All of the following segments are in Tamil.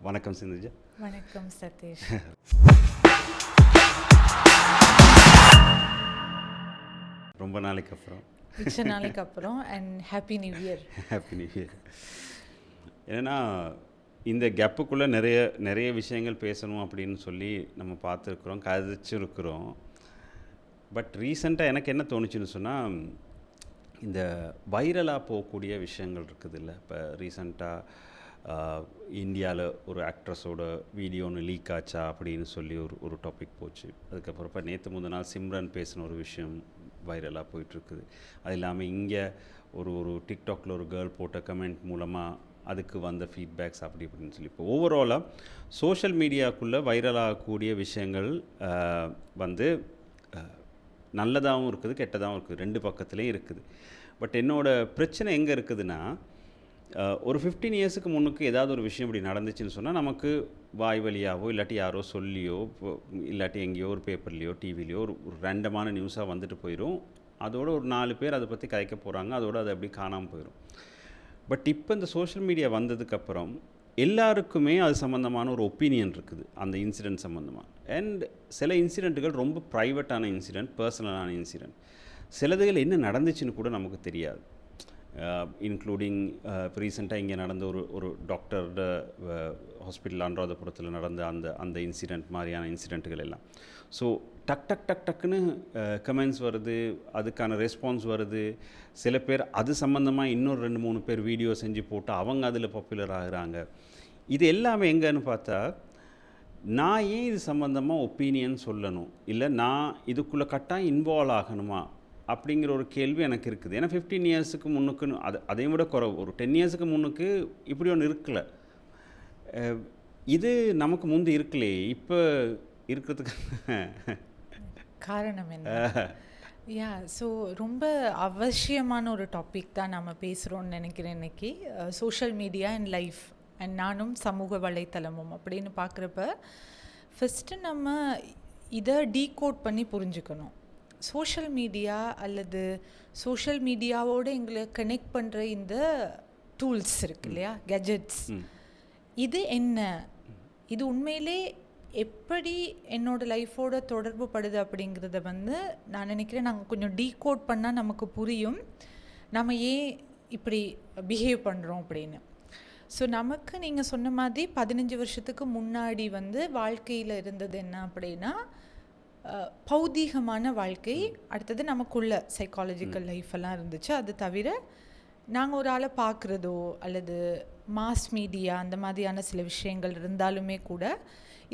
வணக்கம் சிந்துஜா. வணக்கம் சதீஷ். ரொம்ப நாளைக்கு அப்புறம், மிச்ச நாளைக்கு அப்புறம் and happy new year. Happy new year. ஏன்னா இந்த கேப்புக்குள்ளே நிறைய விஷயங்கள் பேசணும் அப்படின்னு சொல்லி நம்ம பார்த்துருக்குறோம், கதைச்சிருக்கிறோம். பட் ரீசெண்டாக எனக்கு என்ன தோணுச்சுன்னு சொன்னால், இந்த வைரலாக போகக்கூடிய விஷயங்கள் இருக்குது இல்லை. இப்போ ரீசெண்டாக இந்தியாவில் ஒரு ஆக்ட்ரஸோட வீடியோ ஒன்று லீக் ஆச்சா அப்படின்னு சொல்லி ஒரு டாபிக் போச்சு. அதுக்கப்புறம் இப்போ நேற்று முந்தின நாள் சிம்ரன் பேசின ஒரு விஷயம் வைரலாக போயிட்டுருக்குது. அது இல்லாமல் இங்கே ஒரு டிக்டாக்ல ஒரு கேர்ள் போட்ட கமெண்ட் மூலமாக அதுக்கு வந்த ஃபீட்பேக்ஸ் அப்படி இப்படின்னு சொல்லி, இப்போ ஓவராலாக சோஷியல் மீடியாவுக்குள்ளே வைரலாகக்கூடிய விஷயங்கள் வந்து நல்லதாகவும் இருக்குது, கெட்டதாகவும் இருக்குது, ரெண்டு பக்கத்துலேயும் இருக்குது. பட் என்னோடய பிரச்சனை எங்கே இருக்குதுன்னா, ஒரு 15 இயர்ஸுக்கு முன்னுக்கு ஏதாவது ஒரு விஷயம் இப்படி நடந்துச்சுன்னு சொன்னால் நமக்கு வாய் வழியாவோ இல்லாட்டி யாரோ சொல்லியோ இல்லாட்டி எங்கேயோ ஒரு பேப்பர்லேயோ டிவிலையோ ஒரு ரேண்டமான நியூஸாக வந்துட்டு போயிடும். அதோட ஒரு 4 பேர் அதை பற்றி கதைக்க போகிறாங்க, அதோடு அது அப்படி காணாமல் போயிடும். பட் இப்போ இந்த சோஷியல் மீடியா வந்ததுக்கப்புறம் எல்லாருக்குமே அது சம்மந்தமான ஒரு ஒப்பீனியன் இருக்குது அந்த இன்சிடெண்ட் சம்மந்தமாக. அண்ட் சில இன்சிடெண்ட்டுகள் ரொம்ப ப்ரைவேட்டான இன்சிடெண்ட், பர்சனலான இன்சிடெண்ட். சிலதுகள் என்ன நடந்துச்சுன்னு கூட நமக்கு தெரியாது. இன்க்ளூடிங் இப்போ ரீசெண்டாக இங்கே நடந்த ஒரு டாக்டரோட ஹாஸ்பிட்டல் அனுராதபுரத்தில் நடந்த அந்த இன்சிடெண்ட் மாதிரியான இன்சிடெண்ட்டுகள் எல்லாம். ஸோ டக்குன்னு கமெண்ட்ஸ் வருது, அதுக்கான ரெஸ்பான்ஸ் வருது. சில பேர் அது சம்மந்தமாக இன்னொரு 2-3 பேர் வீடியோ செஞ்சு போட்டு அவங்க அதில் பாப்புலர் ஆகுறாங்க. இது எல்லாமே எங்கன்னு பார்த்தா, நான் ஏன் இது சம்மந்தமாக ஒப்பீனியன் சொல்லணும், இல்லை நான் இதுக்குள்ளே கட்டாயம் இன்வால்வ் ஆகணுமா அப்படிங்கிற ஒரு கேள்வி எனக்கு இருக்குது. ஏன்னா 15 இயர்ஸுக்கு முன்னுக்குன்னு அதையும் விட குறைவு, ஒரு 10 இயர்ஸுக்கு முன்னுக்கு இப்படி ஒன்று இருக்கல. இது நமக்கு முந்தி இருக்கலையே, இப்போ இருக்கிறதுக்கு காரணம் என்ன? ஸோ ரொம்ப அவசியமான ஒரு டாபிக் தான் நம்ம பேசுகிறோன்னு நினைக்கிறேன் இன்றைக்கி. Social media and life and நானும் சமூக வலைத்தளமும் அப்படின்னு பார்க்குறப்ப ஃபஸ்ட்டு நம்ம இதை டீகோட் பண்ணி புரிஞ்சுக்கணும். சோஷியல் மீடியா அல்லது சோஷியல் மீடியாவோடு எங்களை கனெக்ட் பண்ணுற இந்த டூல்ஸ் இருக்கு இல்லையா, கெஜெட்ஸ், இது என்ன, இது உண்மையிலே எப்படி என்னோடய லைஃபோட தொடர்பு படுது அப்படிங்கிறத நான் நினைக்கிறேன் நாங்கள் கொஞ்சம் டீகோட் பண்ணால் நமக்கு புரியும் நம்ம ஏன் இப்படி பிஹேவ் பண்ணுறோம் அப்படின்னு. ஸோ நமக்கு நீங்கள் சொன்ன மாதிரி 15 வருஷத்துக்கு முன்னாடி வாழ்க்கையில் இருந்தது என்ன அப்படின்னா, பௌதீகமான வாழ்க்கை, அடுத்தது நமக்குள்ள சைக்காலஜிக்கல் லைஃப் எல்லாம் இருந்துச்சு. அது தவிர நாங்கள் ஒரு ஆளை பார்க்குறதோ அல்லது மாஸ் மீடியா அந்த மாதிரியான சில விஷயங்கள் இருந்தாலுமே கூட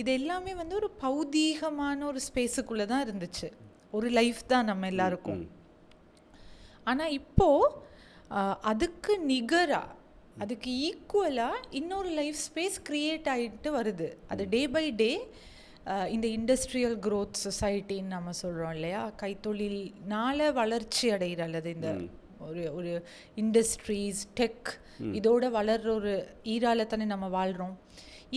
இது எல்லாமே ஒரு பௌதீகமான ஒரு ஸ்பேஸுக்குள்ளே தான் இருந்துச்சு. ஒரு லைஃப் தான் நம்ம எல்லாருக்கும். ஆனால் இப்போது அதுக்கு நிகராக, அதுக்கு ஈக்குவலாக இன்னொரு லைஃப் ஸ்பேஸ் க்ரியேட் ஆகிட்டு வருது. அது டே பை டே இந்த இண்டஸ்ட்ரியல் க்ரோத் சொசைட்டின்னு நம்ம சொல்கிறோம் இல்லையா, கைத்தொழில்னால வளர்ச்சி அடைகிற அல்லது இந்த ஒரு இண்டஸ்ட்ரீஸ் டெக் இதோட வளர்கிற ஒரு ஈரால தானே நம்ம வாழ்கிறோம்.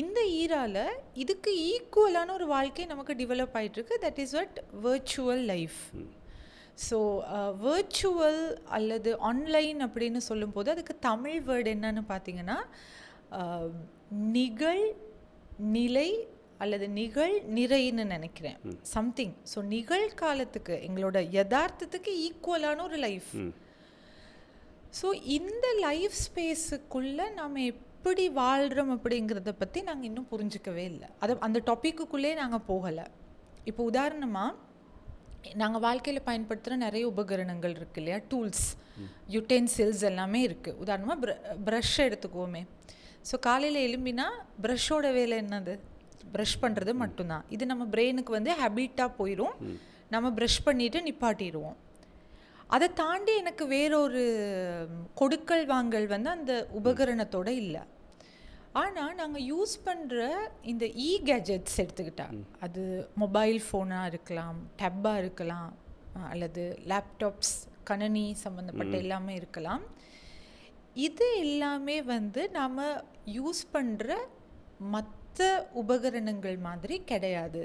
இந்த ஈரால இதுக்கு ஈக்குவலான ஒரு வாழ்க்கை நமக்கு டெவலப் ஆகிட்டுருக்கு. That is what virtual life. So virtual அல்லது ஆன்லைன் அப்படின்னு சொல்லும்போது அதுக்கு தமிழ் வேர்டு என்னன்னு பார்த்தீங்கன்னா நிகழ்நிலை அல்லது நிறைன்னு நினைக்கிறேன், சம்திங். ஸோ நிகழ்காலத்துக்கு எங்களோட யதார்த்தத்துக்கு ஈக்குவலான ஒரு லைஃப். ஸோ இந்த லைஃப் ஸ்பேஸுக்குள்ளே நாம் எப்படி வாழ்கிறோம் அப்படிங்கிறத பற்றி நாங்கள் இன்னும் புரிஞ்சிக்கவே இல்லை. அந்த டாப்பிக்குள்ளே நாங்கள் போகலை. இப்போ உதாரணமாக நாங்கள் வாழ்க்கையில் பயன்படுத்துகிற நிறைய உபகரணங்கள் இருக்குது இல்லையா, டூல்ஸ், யுட்டென்சில்ஸ் எல்லாமே இருக்குது. உதாரணமாக ப்ரஷ் எடுத்துக்குவோமே. ஸோ காலையில் எழும்பினா ப்ரஷ்ஷோட வேலை என்னது? ப்ரஷ் பண்ணுறது மட்டும்தான். இது நம்ம பிரெயினுக்கு ஹேபிட்டாக போயிடும். நம்ம ப்ரஷ் பண்ணிவிட்டு நிப்பாட்டிடுவோம். அதை தாண்டி எனக்கு வேறொரு கொடுக்கல் வாங்கல் அந்த உபகரணத்தோடு இல்லை. ஆனால் நாங்கள் யூஸ் பண்ணுற இந்த கேஜெட்ஸ் எடுத்துக்கிட்டா, அது மொபைல் ஃபோனாக இருக்கலாம், டேப்பாக இருக்கலாம், அல்லது லேப்டாப்ஸ், கணினி சம்மந்தப்பட்ட எல்லாமே இருக்கலாம். இது எல்லாமே நாம் யூஸ் பண்ணுற மற்ற உபகரணங்கள் மாதிரி கிடையாது.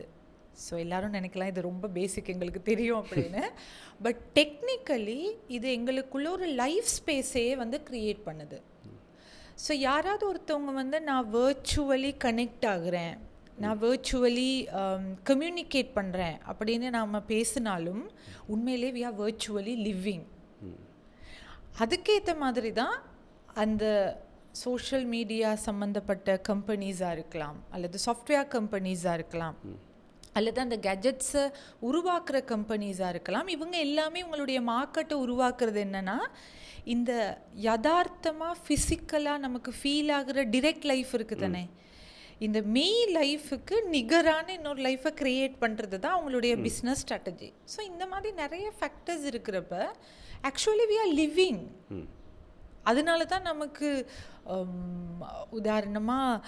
ஸோ எல்லோரும் நினைக்கலாம் இது ரொம்ப பேசிக், எங்களுக்கு தெரியும் அப்படின்னு. பட் டெக்னிக்கலி இது எங்களுக்குள்ள ஒரு லைஃப் ஸ்பேஸே க்ரியேட் பண்ணுது. ஸோ யாராவது ஒருத்தவங்க வந்து நான் வேர்ச்சுவலி கனெக்ட் ஆகுறேன், நான் வேர்ச்சுவலி கம்யூனிகேட் பண்ணுறேன் அப்படின்னு நாம் பேசினாலும் உண்மையிலே வி ஆர் வேர்ச்சுவலி லிவிங். அதுக்கேற்ற மாதிரி தான் அந்த சோஷியல் மீடியா சம்மந்தப்பட்ட கம்பெனிஸாக இருக்கலாம், அல்லது சாஃப்ட்வேர் கம்பெனிஸாக இருக்கலாம், அல்லது அந்த கேஜெட்ஸை உருவாக்குற கம்பெனிஸாக இருக்கலாம். இவங்க எல்லாமே உங்களுடைய மார்க்கெட்டை உருவாக்குறது என்னென்னா, இந்த யதார்த்தமாக ஃபிசிக்கலாக நமக்கு ஃபீல் ஆகுற டிரெக்ட் லைஃப் இருக்குது தானே, இந்த மெய் லைஃபுக்கு நிகரான இன்னொரு லைஃப்பை க்ரியேட் பண்ணுறது தான் அவங்களுடைய பிஸ்னஸ் ஸ்ட்ராட்டஜி. ஸோ இந்த மாதிரி நிறைய ஃபேக்டர்ஸ் இருக்கிறப்ப ஆக்சுவலி வி ஆர் லிவிங். அதனால தான் நமக்கு உதாரணமாக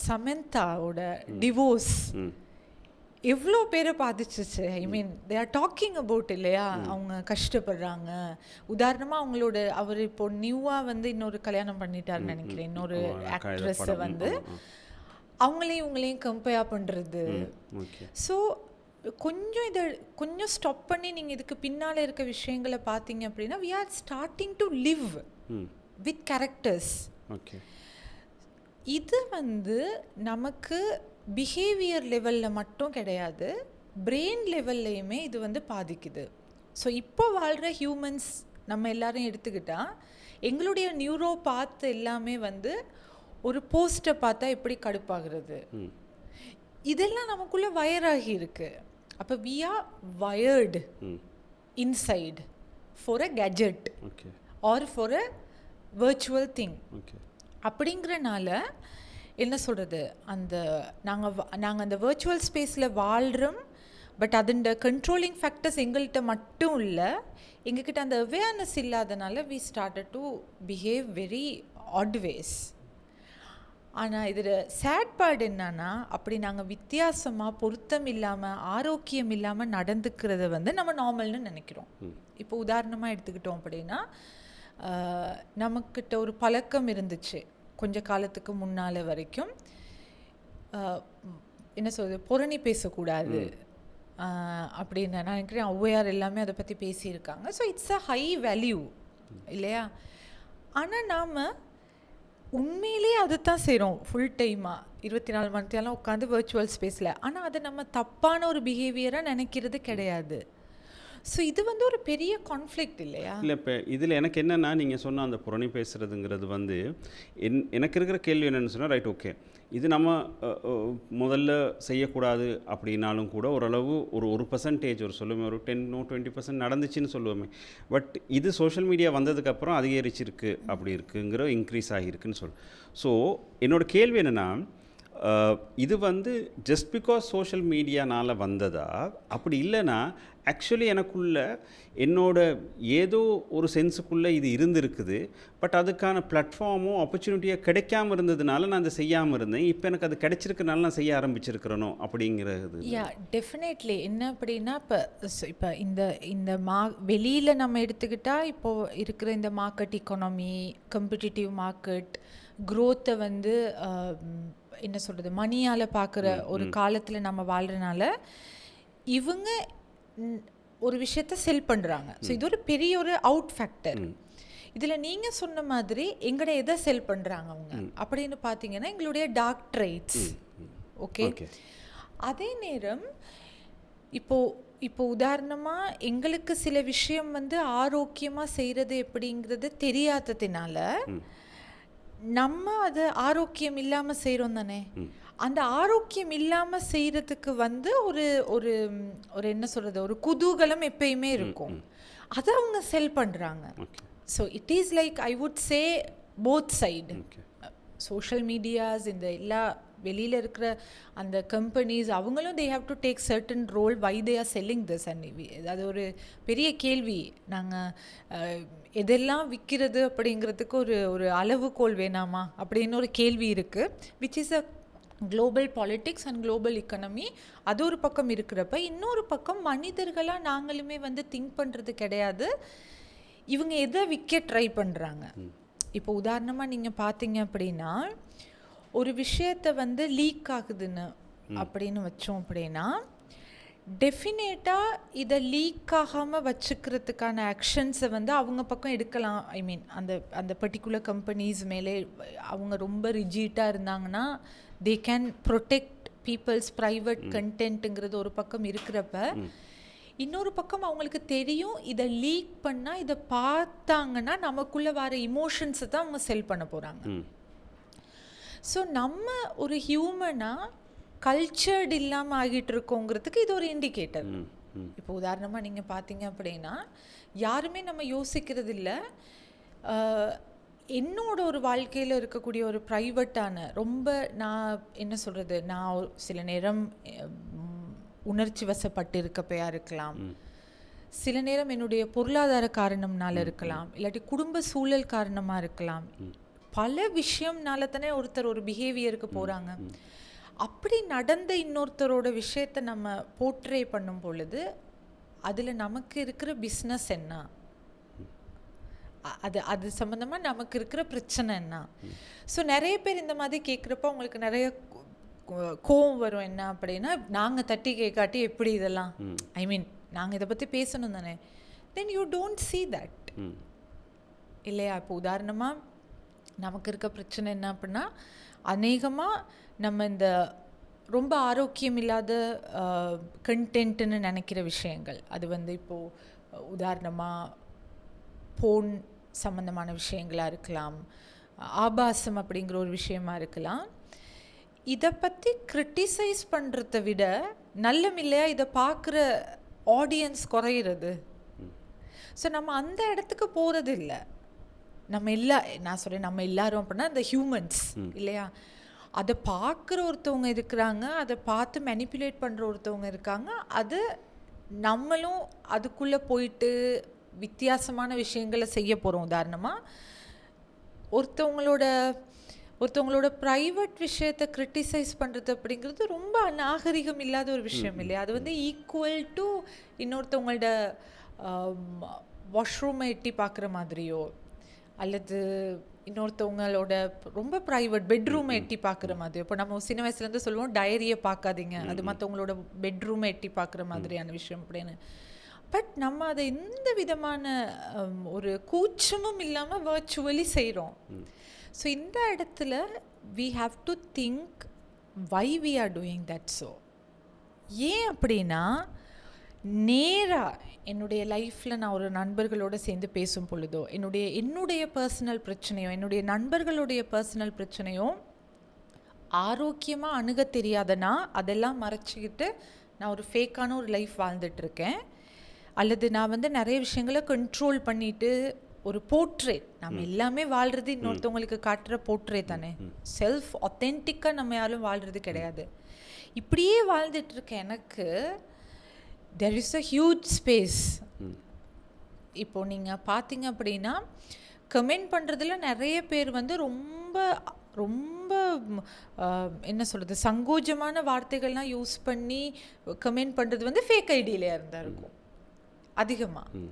சமந்தாவோட டிவோர்ஸ் எவ்வளோ பேரை பாதிச்சிச்சு. ஐ மீன் தே ஆர் டாக்கிங் அபவுட் இல்லையா, அவங்க கஷ்டப்படுறாங்க. உதாரணமாக அவங்களோட அவர் இப்போ நியூவாக வந்து இன்னொரு கல்யாணம் பண்ணிட்டாருன்னு நினைக்கிறேன், இன்னொரு ஆக்ட்ரஸை வந்து அவங்களையும் இவங்களையும் கம்பேர் பண்ணுறது. ஸோ கொஞ்சம் ஸ்டாப் பண்ணி நீங்கள் இதுக்கு பின்னால் இருக்க விஷயங்களை பார்த்தீங்க அப்படின்னா we are starting to live with characters. இது வந்து நமக்கு பிஹேவியர் லெவலில் மட்டும் கிடையாது, பிரெயின் லெவல்லையுமே இது வந்து பாதிக்குது. ஸோ இப்போ வாழ்கிற ஹியூமன்ஸ் நம்ம எல்லாரையும் எடுத்துக்கிட்டால் எங்களுடைய நியூரோ பாத் எல்லாமே வந்து ஒரு போஸ்ட்டை பார்த்தா எப்படி கடுப்பாகிறது, இதெல்லாம் நமக்குள்ளே வயராகி இருக்கு. அப்போ we are wired inside for a gadget or for a virtual thing. அப்படிங்கிறனால என்ன சொல்கிறது, அந்த நாங்கள் அந்த வர்ச்சுவல் ஸ்பேஸில் வாழ்கிறோம். பட் அதோட கண்ட்ரோலிங் ஃபேக்டர்ஸ் எங்கள்கிட்ட மட்டும் இல்லை, எங்ககிட்ட அந்த அவேர்னஸ் இல்லாதனால we started to behave very odd ways. ஆனால் இதில் சேட் பார்ட் என்னன்னா, அப்படி நாங்கள் வித்தியாசமாக பொருத்தம் இல்லாமல் ஆரோக்கியம் இல்லாமல் நடந்துக்கிறத வந்து நம்ம நார்மல்னு நினைக்கிறோம். இப்போ உதாரணமாக எடுத்துக்கிட்டோம் அப்படின்னா, நமக்கிட்ட ஒரு பழக்கம் இருந்துச்சு கொஞ்ச காலத்துக்கு முன்னால் வரைக்கும், என்ன சொல்றது, புரணி பேசக்கூடாது அப்படின்னு நான் நினைக்கிறேன். ஔவையார் எல்லாமே அதை பற்றி பேசியிருக்காங்க. So it's a high value இல்லையா. ஆனால் நாம் உண்மையிலே அதை தான் செய்கிறோம் ஃபுல் டைமாக 24 மணி நேரம் உட்காந்து வர்ச்சுவல் ஸ்பேஸில். ஆனால் அதை நம்ம தப்பான ஒரு பிஹேவியராக நினைக்கிறது கிடையாது. ஸோ இது வந்து ஒரு பெரிய கான்ஃப்ளிக்ட் இல்லையா? இல்லை, இப்போ இதில் எனக்கு என்னென்னா, நீங்கள் சொன்ன அந்த புரணி பேசுகிறதுங்கிறது வந்து எனக்கு இருக்கிற கேள்வி என்னென்னு சொன்னால், ரைட், ஓகே, இது நம்ம முதல்ல செய்யக்கூடாது அப்படின்னாலும் கூட ஓரளவு ஒரு பர்சன்டேஜ் ஒரு சொல்லுவோமே, ஒரு 10-20% நடந்துச்சுன்னு சொல்லுவோமே. பட் இது சோஷியல் மீடியா வந்ததுக்கப்புறம் அதிகரிச்சிருக்கு, அப்படி இருக்குங்கிற இன்க்ரீஸ் ஆகியிருக்குன்னு சொல்லு. ஸோ என்னோடய கேள்வி என்னென்னா, இது வந்து ஜஸ்ட் பிகாஸ் சோஷியல் மீடியானால் வந்ததா, அப்படி இல்லைன்னா ஆக்சுவலி எனக்குள்ள என்னோட ஏதோ ஒரு சென்ஸுக்குள்ளே இது இருந்திருக்குது, பட் அதுக்கான பிளாட்ஃபார்மோ ஆப்பர்ச்சுனிட்டியாக கிடைக்காம இருந்ததுனால நான் அதை செய்யாமல் இருந்தேன், இப்போ எனக்கு அது கிடைச்சிருக்கனால நான் செய்ய ஆரம்பிச்சிருக்கிறனோ அப்படிங்கிறது. யா, டெஃபினெட்லி. என்ன அப்படின்னா, இப்போ இந்த வெளியில் நம்ம எடுத்துக்கிட்டால் இப்போது இருக்கிற இந்த மார்க்கெட் எக்கானமி, கம்படிட்டிவ் மார்க்கெட் க்ரோத்தை வந்து என்ன சொல்கிறது, மணியால் பார்க்குற ஒரு காலத்தில் நம்ம வாழ்கிறனால இவங்க ஒரு விஷயத்த செல் பண்ணுறாங்க. ஸோ இது ஒரு பெரிய ஒரு அவுட் ஃபேக்டர். இதில் நீங்கள் சொன்ன மாதிரி எங்கட எதை செல் பண்ணுறாங்க அவங்க அப்படின்னு பார்த்தீங்கன்னா, எங்களுடைய டார்க் ட்ரைட்ஸ். ஓகே, அதே நேரம் இப்போ உதாரணமாக எங்களுக்கு சில விஷயம் வந்து ஆரோக்கியமாக செய்கிறது எப்படிங்கிறது தெரியாததுனால நம்ம அது ஆரோக்கியம் இல்லாமல் செய்கிறோம் தானே. அந்த ஆரோக்கியம் இல்லாமல் செய்கிறதுக்கு வந்து ஒரு ஒரு ஒரு என்ன சொல்கிறது, ஒரு குதூகலம் எப்பயுமே இருக்கும். அதை அவங்க செல் பண்ணுறாங்க. So it is like I would say both side. Social medias, இந்த எல்லா வெளியில் இருக்கிற அந்த கம்பெனிஸ், அவங்களும் they have to take certain role why they are selling this. And அது ஒரு பெரிய கேள்வி. நாங்கள் எதெல்லாம் விற்கிறது அப்படிங்கிறதுக்கு ஒரு அளவுகோல் வேணாமா அப்படின்னு ஒரு கேள்வி இருக்குது. Which is a global politics and global economy. அது ஒரு பக்கம் இருக்கிறப்ப, இன்னொரு பக்கம் மனிதர்களாக நாங்களுமே வந்து திங்க் பண்ணுறது கிடையாது. இவங்க எதை விற்க ட்ரை பண்ணுறாங்க. இப்போ உதாரணமாக நீங்கள் பார்த்தீங்க அப்படின்னா, ஒரு விஷயத்தை வந்து லீக் ஆகுதுன்னு அப்படின்னு வச்சோம் அப்படின்னா, டெஃபினேட்டாக இதை லீக் ஆகாமல் வச்சுக்கிறதுக்கான ஆக்ஷன்ஸை வந்து அவங்க பக்கம் எடுக்கலாம். ஐ மீன் அந்த பர்டிகுலர் கம்பெனிஸ் மேலே அவங்க ரொம்ப ரிஜிட்டாக இருந்தாங்கன்னா they can protect people's private கண்டென்ட்டுங்கிறது ஒரு பக்கம் இருக்கிறப்ப, இன்னொரு பக்கம் அவங்களுக்கு தெரியும் இதை லீக் பண்ணால் இதை பார்த்தாங்கன்னா நமக்குள்ளே வர இமோஷன்ஸை தான் அவங்க செல் பண்ண போகிறாங்க. ஸோ நம்ம ஒரு ஹியூமனாக கல்ச்சர்டு இல்லாமல் ஆகிட்டு இருக்கோங்கிறதுக்கு இது ஒரு இண்டிகேட்டர். இப்போ உதாரணமாக நீங்கள் பார்த்தீங்க அப்படின்னா யாருமே நம்ம யோசிக்கிறது இல்லை, என்னோட ஒரு வாழ்க்கையில் இருக்கக்கூடிய ஒரு ப்ரைவேட்டான ரொம்ப நான் என்ன சொல்கிறது, நான் சில நேரம் உணர்ச்சி வசப்பட்டு இருக்கப்பையா இருக்கலாம், சில நேரம் என்னுடைய பொருளாதார காரணம்னால இருக்கலாம், இல்லாட்டி குடும்ப சூழல் காரணமாக இருக்கலாம், பல விஷயம்னால தானே ஒருத்தர் ஒரு பிஹேவியருக்கு போகிறாங்க. அப்படி நடந்த இன்னொருத்தரோட விஷயத்தை நம்ம போர்ட்ரே பண்ணும் பொழுது அதில் நமக்கு இருக்கிற பிஸ்னஸ் என்ன, அது சம்மந்தமாக நமக்கு இருக்கிற பிரச்சனை என்ன. ஸோ நிறைய பேர் இந்த மாதிரி கேட்குறப்ப அவங்களுக்கு நிறைய கோவம் வரும். என்ன அப்படின்னா, நாங்கள் தட்டி கேட்காட்டி எப்படி இதெல்லாம், ஐ மீன் நாங்கள் இதை பற்றி பேசணும் தானே. Then you don't see that இல்லையா? இப்போ உதாரணமாக நமக்கு இருக்க பிரச்சனை என்ன அப்படின்னா, அநேகமாக நம்ம இந்த ரொம்ப ஆரோக்கியம் இல்லாத கண்டென்ட்டுன்னு நினைக்கிற விஷயங்கள், அது வந்து இப்போது உதாரணமாக போன் சம்மந்தமான விஷயங்களாக இருக்கலாம், ஆபாசம் அப்படிங்கிற ஒரு விஷயமா இருக்கலாம். இதை பற்றி கிரிட்டிசைஸ் பண்ணுறத விட நல்லமில்லையா இதை பார்க்குற ஆடியன்ஸ் குறையிறது. ஸோ நம்ம அந்த இடத்துக்கு போகிறது இல்லை. நான் சொல்கிறேன் நம்ம எல்லாரும் அப்படின்னா இந்த ஹியூமன்ஸ் இல்லையா, அதை பார்க்குற ஒருத்தவங்க இருக்கிறாங்க, அதை பார்த்து மேனிப்புலேட் பண்ணுற ஒருத்தவங்க இருக்காங்க. அது நம்மளும் அதுக்குள்ளே போயிட்டு வித்தியாசமான விஷயங்களை செய்ய போகிறோம். உதாரணமாக ஒருத்தவங்களோட ப்ரைவேட் விஷயத்தை கிரிட்டிசைஸ் பண்ணுறது அப்படிங்கிறது ரொம்ப அநாகரிகம் இல்லாத ஒரு விஷயம் இல்லையா? அது வந்து ஈக்குவல் டு இன்னொருத்தவங்களோட வாஷ்ரூமை எட்டி பார்க்குற மாதிரியோ, அல்லது இன்னொருத்தவங்களோட ரொம்ப ப்ரைவேட் பெட்ரூமை எட்டி பார்க்குற மாதிரியோ. இப்போ நம்ம சின்ன வயசுலேருந்து சொல்லுவோம் டயரியை பார்க்காதீங்க, அது மற்றவங்களோட பெட்ரூமை எட்டி பார்க்குற மாதிரியான விஷயம் அப்படின்னு. பட் நம்ம அதை எந்த விதமான ஒரு கூச்சமும் இல்லாமல் வர்ச்சுவலி செய்கிறோம். ஸோ இந்த இடத்துல we have to think why we are doing that. So ஏன் அப்படின்னா, நேராக என்னுடைய லைஃப்பில் நான் ஒரு நண்பர்களோடு சேர்ந்து பேசும் பொழுதோ, என்னுடைய பர்சனல் பிரச்சனையோ, என்னுடைய நண்பர்களுடைய பர்சனல் பிரச்சனையோ ஆரோக்கியமாக அணுக தெரியாதனா அதெல்லாம் மறைச்சிக்கிட்டு நான் ஒரு ஃபேக்கான ஒரு லைஃப் வாழ்ந்துட்டுருக்கேன், அல்லது நான் வந்து நிறைய விஷயங்களை கண்ட்ரோல் பண்ணிவிட்டு ஒரு போர்ட்ரேட், நம்ம எல்லாமே வாழ்கிறது இன்னொருத்தவங்களுக்கு காட்டுற போர்ட்ரேட் தானே, செல்ஃப் ஒத்தென்டிக்காக நம்ம யாரும் வாழ்கிறது கிடையாது. இப்படியே வாழ்ந்துட்டு இருக்க எனக்கு there is a huge space. இப்போ நீங்கள் பார்த்தீங்க அப்படின்னா கமெண்ட் பண்ணுறதுல நிறைய பேர் வந்து ரொம்ப ரொம்ப என்ன சொல்கிறது, சங்கோஜமான வார்த்தைகள்லாம் யூஸ் பண்ணி கமெண்ட் பண்ணுறது வந்து ஃபேக் ஐடியிலே இருந்தால் இருக்கும் அதிகமாக.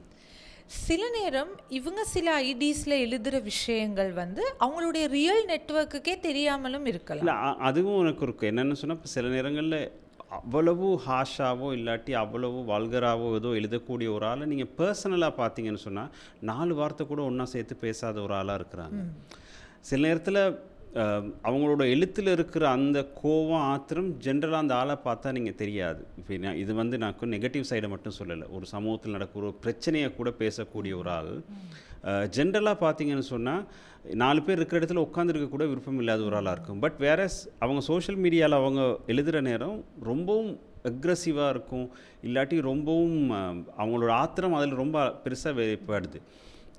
சில நேரம் இவங்க சில ஐடிஸில் எழுதுகிற விஷயங்கள் வந்து அவங்களுடைய ரியல் நெட்வொர்க்குக்கே தெரியாமலும் இருக்கலாம். இல்லை, அதுவும் எனக்கு இருக்கும். என்னென்னு சொன்னால், இப்போ சில நேரங்களில் அவ்வளவு ஹாஷாவோ இல்லாட்டி அவ்வளவு வல்கராவோ ஏதோ எழுதக்கூடிய ஒரு ஆளை நீங்கள் பர்சனலாக பார்த்தீங்கன்னு சொன்னால் 4 வார்த்தை கூட ஒன்றா சேர்த்து பேசாத ஒரு ஆளாக இருக்கிறாங்க. சில நேரத்தில் அவங்களோட எழுத்தில் இருக்கிற அந்த கோவம் ஆத்திரம் ஜென்ரலாக அந்த ஆளை பார்த்தா நீங்கள் தெரியாது. இப்போ இது வந்து நான் நெகட்டிவ் சைடை மட்டும் சொல்லலை, ஒரு சமூகத்தில் நடக்கிற ஒரு பிரச்சனையை கூட பேசக்கூடிய ஒரு ஆள். ஜென்ரலாக பார்த்தீங்கன்னு சொன்னால் 4 பேர் இருக்கிற இடத்துல உட்காந்துருக்க கூட விருப்பம் இல்லாத ஒரு ஆளாக இருக்கும். பட் வேற அவங்க சோஷியல் மீடியாவில் அவங்க எழுதுகிற நேரம் ரொம்பவும் அக்ரெசிவாக இருக்கும், இல்லாட்டி ரொம்பவும் அவங்களோட ஆத்திரம் அதில் ரொம்ப பெருசாக வெளிப்படுது.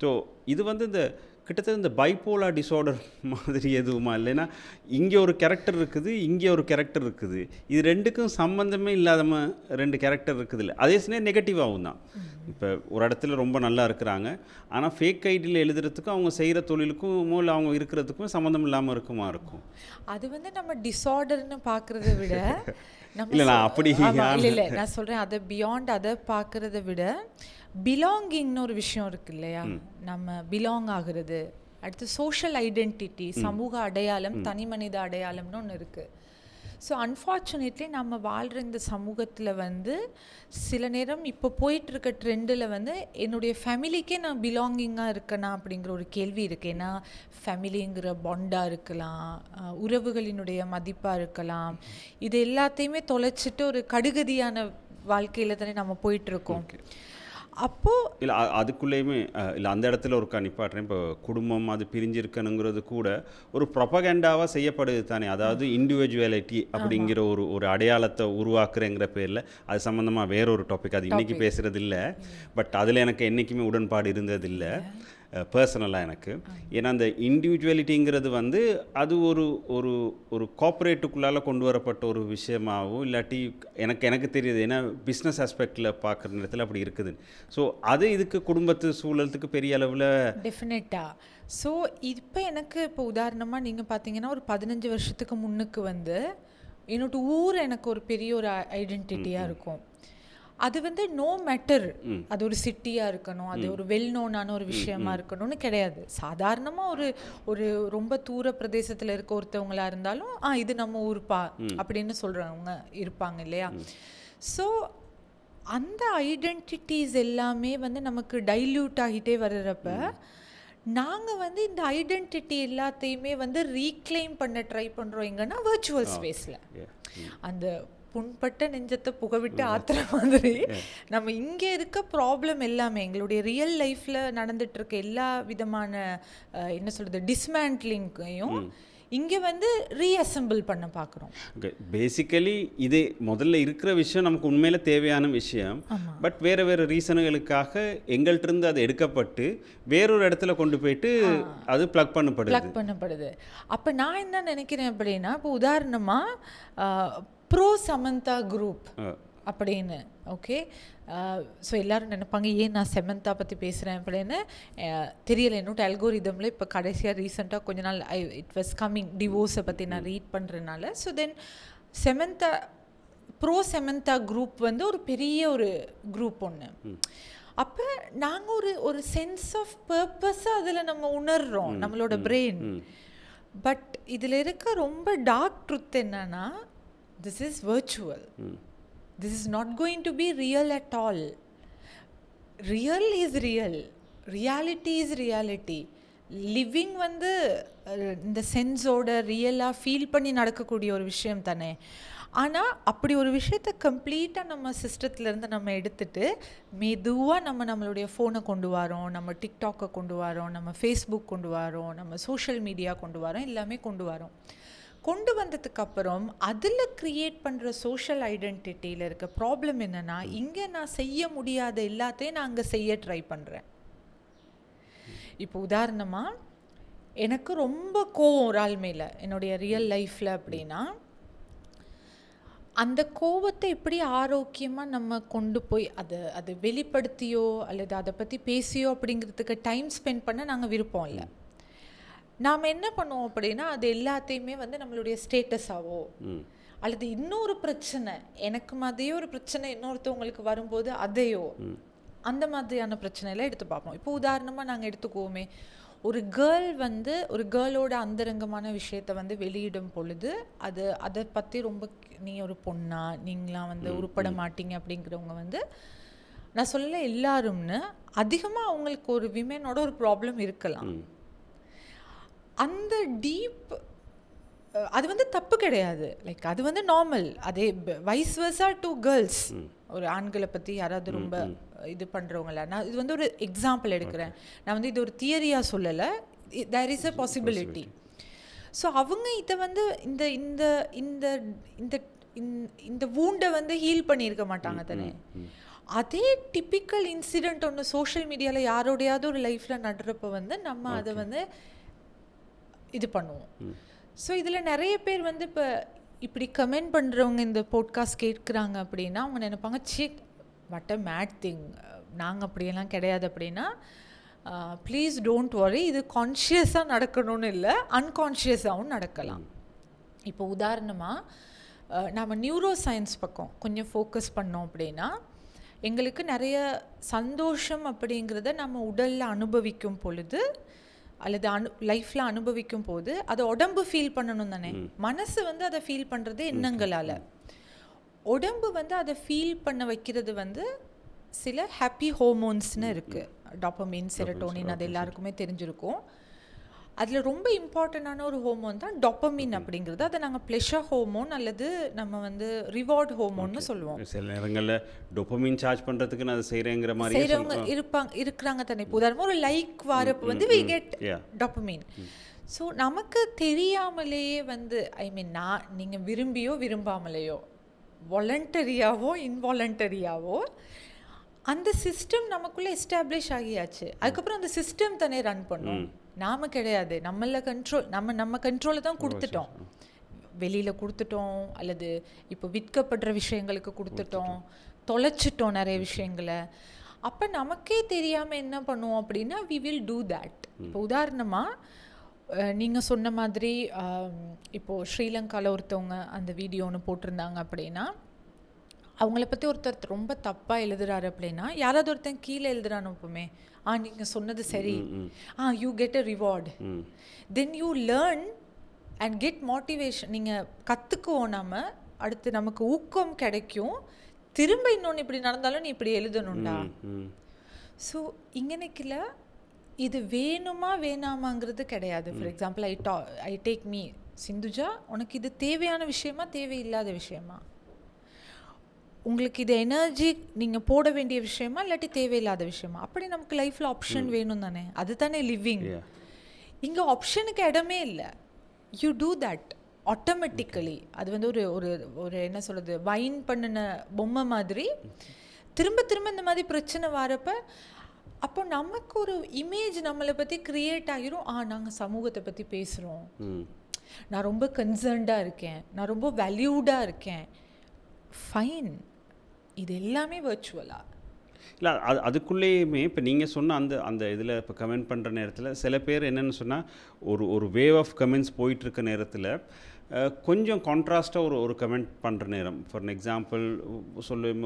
ஸோ இது வந்து இந்த கிட்டத்தட்ட இந்த பைப்போலார் டிஸார்டர் மாதிரி எதுவுமா இல்லைன்னா, இங்கே ஒரு கேரக்டர் இருக்குது, இங்கே ஒரு கேரக்டர் இருக்குது, இது ரெண்டுக்கும் சம்மந்தமே இல்லாத 2 கேரக்டர் இருக்குது இல்லை. அதே சமயம் நெகட்டிவாகவும் தான். இப்போ ஒரு இடத்துல ரொம்ப நல்லா இருக்கிறாங்க, ஆனால் ஃபேக் ஐடியில் எழுதுறதுக்கும் அவங்க செய்கிற தொழிலுக்கும் இல்லை அவங்க இருக்கிறதுக்கும் சம்மந்தம் இல்லாமல் இருக்கும். அது வந்து நம்ம டிஸார்டர்னு பார்க்குறத விட இல்லை, நான் அப்படி இல்லை நான் சொல்கிறேன், அதை பியாண்ட் அதை பார்க்குறத விட பிலாங்கிங்னு ஒரு விஷயம் இருக்கு இல்லையா, நம்ம பிலாங் ஆகுறது. அடுத்து சோஷியல் ஐடென்டிட்டி, சமூக அடையாளம், தனி மனித அடையாளம்னு ஒன்று இருக்குது. ஸோ அன்ஃபார்ச்சுனேட்லி நம்ம வாழ்கிற இந்த சமூகத்தில் வந்து சில நேரம் இப்போ போயிட்டுருக்க ட்ரெண்டில் வந்து என்னுடைய ஃபேமிலிக்கே நான் பிலாங்கிங்காக இருக்கேனா அப்படிங்கிற ஒரு கேள்வி இருக்குது. ஏன்னா ஃபேமிலிங்கிற பாண்டாக இருக்கலாம், உறவுகளினுடைய மதிப்பாக இருக்கலாம், இது எல்லாத்தையுமே தொலைச்சிட்டு ஒரு கடுகதியான வாழ்க்கையில் தானே நம்ம போயிட்டுருக்கோம். அப்போது இல்லை அதுக்குள்ளேயுமே இல்லை அந்த இடத்துல ஒரு நிப்பாட்டுறேன். இப்போ குடும்பம் அது பிரிஞ்சிருக்கணுங்கிறது கூட ஒரு ப்ரொபகண்டாவாக செய்யப்படுது தானே. அதாவது இண்டிவிஜுவாலிட்டி அப்படிங்கிற ஒரு அடையாளத்தை உருவாக்குறேங்கிற பேரில் அது சம்மந்தமாக வேறொரு டாபிக், அது இன்றைக்கி பேசுகிறது இல்லை. பட் அதில் எனக்கு என்றைக்குமே உடன்பாடு இருந்ததில்லை பர்சனலாக எனக்கு. ஏன்னா அந்த இண்டிவிஜுவலிட்டிங்கிறது வந்து அது ஒரு ஒரு ஒரு கார்ப்பரேட்டுக்குள்ளால் கொண்டு வரப்பட்ட ஒரு விஷயமாகவும் இல்லாட்டி எனக்கு தெரியுது. ஏன்னா பிஸ்னஸ் ஆஸ்பெக்டில் பார்க்குற நேரத்தில் அப்படி இருக்குது. ஸோ அது இதுக்கு குடும்பத்து சூழலுக்கு பெரிய அளவில் டெஃபினட்டாக. ஸோ இப்போ எனக்கு இப்போ உதாரணமாக நீங்கள் பார்த்தீங்கன்னா ஒரு 15 வருஷத்துக்கு முன்னுக்கு வந்து என்னோட ஊர் எனக்கு ஒரு பெரிய ஒரு ஐடென்டிட்டியாக இருக்கும். அது வந்து நோ மேட்டர் அது ஒரு சிட்டியாக இருக்கணும், அது ஒரு வெல் நோனான ஒரு விஷயமா இருக்கணும்னு கிடையாது. சாதாரணமாக ஒரு ஒரு ரொம்ப தூர பிரதேசத்தில் இருக்க ஒருத்தவங்களா இருந்தாலும் இது நம்ம ஊர்ப்பா அப்படின்னு சொல்கிறவங்க இருப்பாங்க இல்லையா. ஸோ அந்த ஐடென்டிட்டிஸ் எல்லாமே வந்து நமக்கு டைல்யூட் ஆகிட்டே வர்றப்ப நாங்கள் வந்து இந்த ஐடென்டிட்டி எல்லாத்தையுமே வந்து ரீக்ளைம் பண்ண ட்ரை பண்ணுறோம். எங்கன்னா வர்ச்சுவல் ஸ்பேஸில் அந்த புண்பட்ட நெஞ்சத்தை புகவிட்டு ஆத்துற மாதிரி நம்ம இங்கே இருக்க ப்ராப்ளம் எல்லாமே எங்களுடைய ரியல் லைஃப்பில் நடந்துட்டுருக்க எல்லா விதமான என்ன சொல்கிறது டிஸ்மேண்ட்லிங்கையும் இங்கே வந்து ரீஅசம்பிள் பண்ண பார்க்குறோம். ஓகே, பேசிக்கலி இது முதல்ல இருக்கிற விஷயம் நமக்கு உண்மையில் தேவையான விஷயம். பட் வேறு வேறு ரீசனுகளுக்காக எங்கள்கிட்டருந்து அது எடுக்கப்பட்டு வேறொரு இடத்துல கொண்டு போயிட்டு அது ப்ளக் பண்ணப்படுது. அப்போ நான் என்ன நினைக்கிறேன் அப்படின்னா, இப்போ உதாரணமாக ப்ரோ சமந்தா குரூப் அப்படின்னு ஓகே. ஸோ எல்லோரும் நினைப்பாங்க ஏன் நான் சமந்தா பற்றி பேசுகிறேன் அப்படின்னு. தெரியலை, என்னோட அல்கோரிதமில் இப்போ கடைசியாக ரீசெண்டாக கொஞ்ச நாள் இட் வாஸ் கம்மிங் டிவோர்ஸை பற்றி நான் ரீட் பண்ணுறதுனால. So then Samantha bro Samantha group வந்து ஒரு பெரிய ஒரு குரூப் ஒன்று. அப்போ நாங்கள் ஒரு சென்ஸ் ஆஃப் பர்பஸாக அதில் நம்ம உணர்கிறோம் நம்மளோட பிரெயின். பட் இதில் இருக்க ரொம்ப டார்க் ட்ருத் என்னன்னா, this is virtual. This is not going to be real at all. Real is real. Reality is reality. Living வந்து இந்த சென்ஸோட ரியலாக ஃபீல் பண்ணி நடக்கக்கூடிய ஒரு விஷயம் தானே. ஆனால் அப்படி ஒரு விஷயத்தை கம்ப்ளீட்டாக நம்ம சிஸ்டத்துலேருந்து நம்ம எடுத்துகிட்டு மெதுவாக நம்மளுடைய ஃபோனை கொண்டு வரோம், நம்ம டிக்டாக்கை கொண்டு வரோம், நம்ம ஃபேஸ்புக் கொண்டு வரோம், நம்ம சோஷியல் மீடியா கொண்டு வரோம், எல்லாமே கொண்டு வரோம். கொண்டு வந்ததுக்கப்புறம் அதில் க்ரியேட் பண்ணுற சோஷியல் ஐடென்டிட்டியில் இருக்க ப்ராப்ளம் என்னென்னா, இங்கே நான் செய்ய முடியாத எல்லாத்தையும் நான் அங்கே செய்ய ட்ரை பண்ணுறேன். இப்போ உதாரணமாக எனக்கு ரொம்ப கோவம் ஒரு ஆள் மேலே என்னுடைய ரியல் லைஃப்பில் அப்படின்னா, அந்த கோவத்தை எப்படி ஆரோக்கியமாக நம்ம கொண்டு போய் அதை வெளிப்படுத்தியோ அல்லது அதை பற்றி பேசியோ அப்படிங்கிறதுக்கு டைம் ஸ்பெண்ட் பண்ண நாங்கள் விருப்பம் இல்லை. நாம் என்ன பண்ணுவோம் அப்படின்னா, அது எல்லாத்தையுமே வந்து நம்மளுடைய ஸ்டேட்டஸாவோ அல்லது இன்னொரு பிரச்சனை எனக்கு மாதிரியே ஒரு பிரச்சனை இன்னொருத்தவங்களுக்கு வரும்போது அதையோ அந்த மாதிரியான பிரச்சனையெல்லாம் எடுத்து பார்ப்போம். இப்போ உதாரணமாக நாங்கள் எடுத்துக்குவோமே, ஒரு கேர்ள் வந்து ஒரு கேர்ளோட அந்தரங்கமான விஷயத்தை வந்து வெளியிடும் பொழுது அதை பற்றி ரொம்ப நீ ஒரு பொண்ணா, நீங்களாம் வந்து உருப்பட மாட்டீங்க அப்படிங்கிறவங்க வந்து, நான் சொல்லலை எல்லாரும்னு, அதிகமாக அவங்களுக்கு ஒரு விமெனோட ஒரு ப்ராப்ளம் இருக்கலாம். அந்த டீப் அது வந்து தப்பு கிடையாது, லைக் அது வந்து நார்மல். அதே வைஸ் வர்சா டு கேர்ள்ஸ், ஒரு ஆண்களை பற்றி யாராவது ரொம்ப இது பண்ணுறவங்கள, நான் இது வந்து ஒரு எக்ஸாம்பிள் எடுக்கிறேன். நான் வந்து இது ஒரு தியரியாக சொல்லலை, there is a possibility. So அவங்க இதை வந்து இந்த இந்த இந்த இந்த இந்த வூண்டை வந்து ஹீல் பண்ணியிருக்க மாட்டாங்க தானே. அதே டிப்பிக்கல் இன்சிடெண்ட் ஒன்று சோஷியல் மீடியாவில் யாரோடையாவது ஒரு லைஃப்பில் நடுறப்ப வந்து நம்ம அதை வந்து இது பண்ணுவோம். ஸோ இதில் நிறைய பேர் வந்து இப்போ இப்படி கமெண்ட் பண்ணுறவங்க இந்த போட்காஸ்ட் கேட்குறாங்க அப்படின்னா அவங்க நினைப்பாங்க, வாட் அ மேட் திங், நாங்கள் அப்படியெல்லாம் கிடையாது அப்படின்னா. ப்ளீஸ் டோன்ட் வரி, இது கான்ஷியஸாக நடக்கணும்னு இல்லை, அன்கான்ஷியஸாகவும் நடக்கலாம். இப்போ உதாரணமாக நம்ம நியூரோ சயின்ஸ் பக்கம் கொஞ்சம் ஃபோக்கஸ் பண்ணோம் அப்படின்னா, எங்களுக்கு நிறைய சந்தோஷம் அப்படிங்கிறத நம்ம உடலில் அனுபவிக்கும் பொழுது அல்லது லைஃப்பில் அனுபவிக்கும் போது அதை உடம்பு ஃபீல் பண்ணணும் தானே. மனசு வந்து அதை ஃபீல் பண்ணுறது எண்ணங்களால், உடம்பு வந்து அதை ஃபீல் பண்ண வைக்கிறது வந்து சில ஹாப்பி ஹோமோன்ஸ்னு இருக்குது. டாப்பமைன், செரட்டோனின், அது எல்லாருக்குமே தெரிஞ்சிருக்கும். அதில் ரொம்ப இம்பார்ட்டண்டான ஒரு ஹோமோன் தான் டொப்பமின் அப்படிங்கிறது. அதை நாங்கள் ப்ளெஷர் ஹோமோன் அல்லது நம்ம வந்து ரிவார்ட் ஹோமோன்னு சொல்லுவோம். சில நேரங்களில் டொப்பமின் சார்ஜ் பண்ணுறதுக்கு நான் அதை செய்கிறேங்கிற மாதிரி செய்கிறவங்க இருக்கிறாங்க தானே. இப்போ உதாரணமாக ஒரு லைக் வரப்போ வந்து வி கெட் டொப்பமின். ஸோ நமக்கு தெரியாமலேயே வந்து நீங்கள் விரும்பியோ விரும்பாமலேயோ, வாலண்டரியாவோ இன்வாலண்டரியாவோ அந்த சிஸ்டம் நமக்குள்ளே எஸ்டாப்ளிஷ் ஆகியாச்சு. அதுக்கப்புறம் அந்த சிஸ்டம் தானே ரன் பண்ணும், நாம கிடையாது. நம்ம கண்ட்ரோலை தான் கொடுத்துட்டோம், வெளியில் கொடுத்துட்டோம், அல்லது இப்போ விற்கப்படுற விஷயங்களுக்கு கொடுத்துட்டோம், தொலைச்சிட்டோம் நிறைய விஷயங்களை. அப்போ நமக்கே தெரியாமல் என்ன பண்ணுவோம் அப்படின்னா வி வில் டூ தேட். இப்போ உதாரணமாக நீங்கள் சொன்ன மாதிரி இப்போது ஸ்ரீலங்காவில் ஒருத்தவங்க அந்த வீடியோ ஒன்று போட்டிருந்தாங்க அப்படின்னா, அவங்கள பற்றி ஒருத்தர் ரொம்ப தப்பாக எழுதுறாரு அப்படின்னா யாராவது ஒருத்தன் கீழே எழுதுறான்னு எப்பவுமே, நீங்கள் சொன்னது சரி, you get a reward, then you learn and get motivation. நீங்கள் கற்றுக்குவோம், நம்ம அடுத்து நமக்கு ஊக்கம் கிடைக்கும், திரும்ப இன்னொன்று இப்படி நடந்தாலும் நீ இப்படி எழுதணும்டா. ஸோ இங்கனைக்கில் இது வேணுமா வேணாமாங்கிறது கிடையாது. For example I take me Sindhuja, உனக்கு இது தேவையான விஷயமா தேவையில்லாத விஷயமா, உங்களுக்கு இது எனர்ஜி நீங்கள் போட வேண்டிய விஷயமா இல்லாட்டி தேவையில்லாத விஷயமா, அப்படி நமக்கு லைஃப்பில் ஆப்ஷன் வேணும் தானே. அது தானே லிவிங். இங்கே ஆப்ஷனுக்கு இடமே இல்லை, யூ டூ தட் ஆட்டோமேட்டிக்கலி. அது வந்து ஒரு ஒரு ஒரு என்ன சொல்கிறது, வைன் பண்ணின பொம்மை மாதிரி திரும்ப திரும்ப இந்த மாதிரி பிரச்சனை வரப்போ அப்போ நமக்கு ஒரு இமேஜ் நம்மளை பற்றி க்ரியேட் ஆகிரும். நாங்கள் சமூகத்தை பற்றி பேசுகிறோம், நான் ரொம்ப கன்சர்ன்டாக இருக்கேன், நான் ரொம்ப வேல்யூடாக இருக்கேன். ஃபைன், இது எல்லாமே வர்ச்சுவலாக இல்லை. அதுக்குள்ளேயுமே இப்போ நீங்கள் சொன்ன அந்த இதில் இப்போ கமெண்ட் பண்ணுற நேரத்தில் சில பேர் என்னென்னு சொன்னால் ஒரு வேவ் ஆஃப் கமெண்ட்ஸ் போயிட்டுருக்க நேரத்தில் கொஞ்சம் கான்ட்ராஸ்ட்டாக ஒரு கமெண்ட் பண்ணுற நேரம். ஃபார் எக்ஸாம்பிள்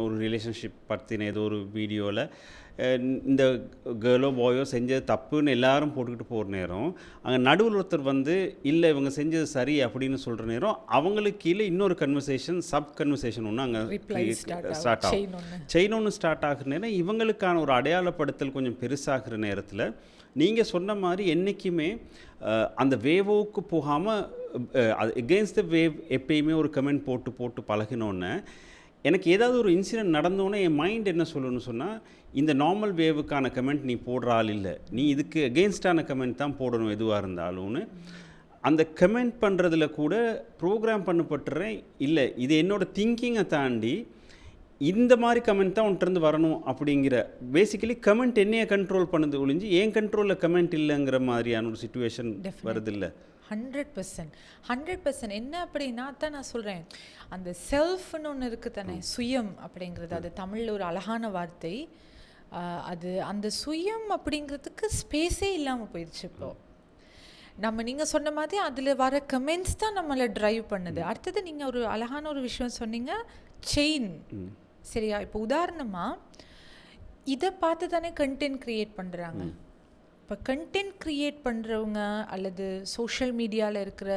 ஒரு ரிலேஷன்ஷிப் பற்றின ஏதோ ஒரு வீடியோவில் இந்த கேர்ளோ பாயோ செஞ்சது தப்புன்னு எல்லாரும் போட்டுக்கிட்டு போகிற நேரம், அங்கே நடுவில் ஒருத்தர் வந்து இல்லை இவங்க செஞ்சது சரி அப்படின்னு சொல்கிற நேரம், அவங்களுக்கு கீழே இன்னொரு கன்வர்சேஷன், சப் கன்வர்சேஷன் ஒன்று அங்கே ஸ்டார்ட் ஆகும். செயின் ஒன்று ஸ்டார்ட் ஆகிற நேரம் இவங்களுக்கான ஒரு அடையாளப்படுத்தல் கொஞ்சம் பெருசாகிற நேரத்தில் நீங்கள் சொன்ன மாதிரி என்றைக்குமே அந்த வேவோவுக்கு போகாமல் எகெயின்ஸ்ட் த வேவ் எப்பயுமே ஒரு கமெண்ட் போட்டு பழகினோன்னே எனக்கு ஏதாவது ஒரு இன்சிடென்ட் நடந்தோன்னே என் மைண்ட் என்ன சொல்லணும்னு சொன்னால், இந்த நார்மல் வேவுக்கான கமெண்ட் நீ போடுற ஆள் இல்லை, நீ இதுக்கு எகெயின்ஸ்டான கமெண்ட் தான் போடணும் எதுவாக இருந்தாலும்னு அந்த கமெண்ட் பண்ணுறதுல கூட ப்ரோக்ராம் பண்ணப்பட்டுறேன். இல்லை இது என்னோடய திங்கிங்கை தாண்டி இந்த மாதிரி கமெண்ட் தான் உன்கிட்டருந்து வரணும் அப்படிங்கிற பேசிக்கலி கமெண்ட் என்னையை கண்ட்ரோல் பண்ணுது ஒழிஞ்சு என் கண்ட்ரோலில் கமெண்ட் இல்லைங்கிற மாதிரியான ஒரு சிச்சுவேஷன் வருது. இல்லை 100% என்ன அப்படின்னா தான் நான் சொல்கிறேன், அந்த செல்ஃப்னு ஒன்று இருக்குது தானே, சுயம் அப்படிங்கிறது. அது தமிழில் ஒரு அழகான வார்த்தை. அது அந்த சுயம் அப்படிங்கிறதுக்கு ஸ்பேஸே இல்லாமல் போயிடுச்சு இப்போது. நீங்கள் சொன்ன மாதிரி அதில் வர கமெண்ட்ஸ் தான் நம்மளை ட்ரைவ் பண்ணுது. அடுத்தது நீங்கள் ஒரு அழகான ஒரு விஷயம் சொன்னீங்க, செயின். சரியா, இப்போ உதாரணமாக இதை பார்த்து தானே கண்டென்ட் க்ரியேட் பண்ணுறாங்க. இப்போ கண்டென்ட் க்ரியேட் பண்ணுறவங்க அல்லது சோஷியல் மீடியாவில் இருக்கிற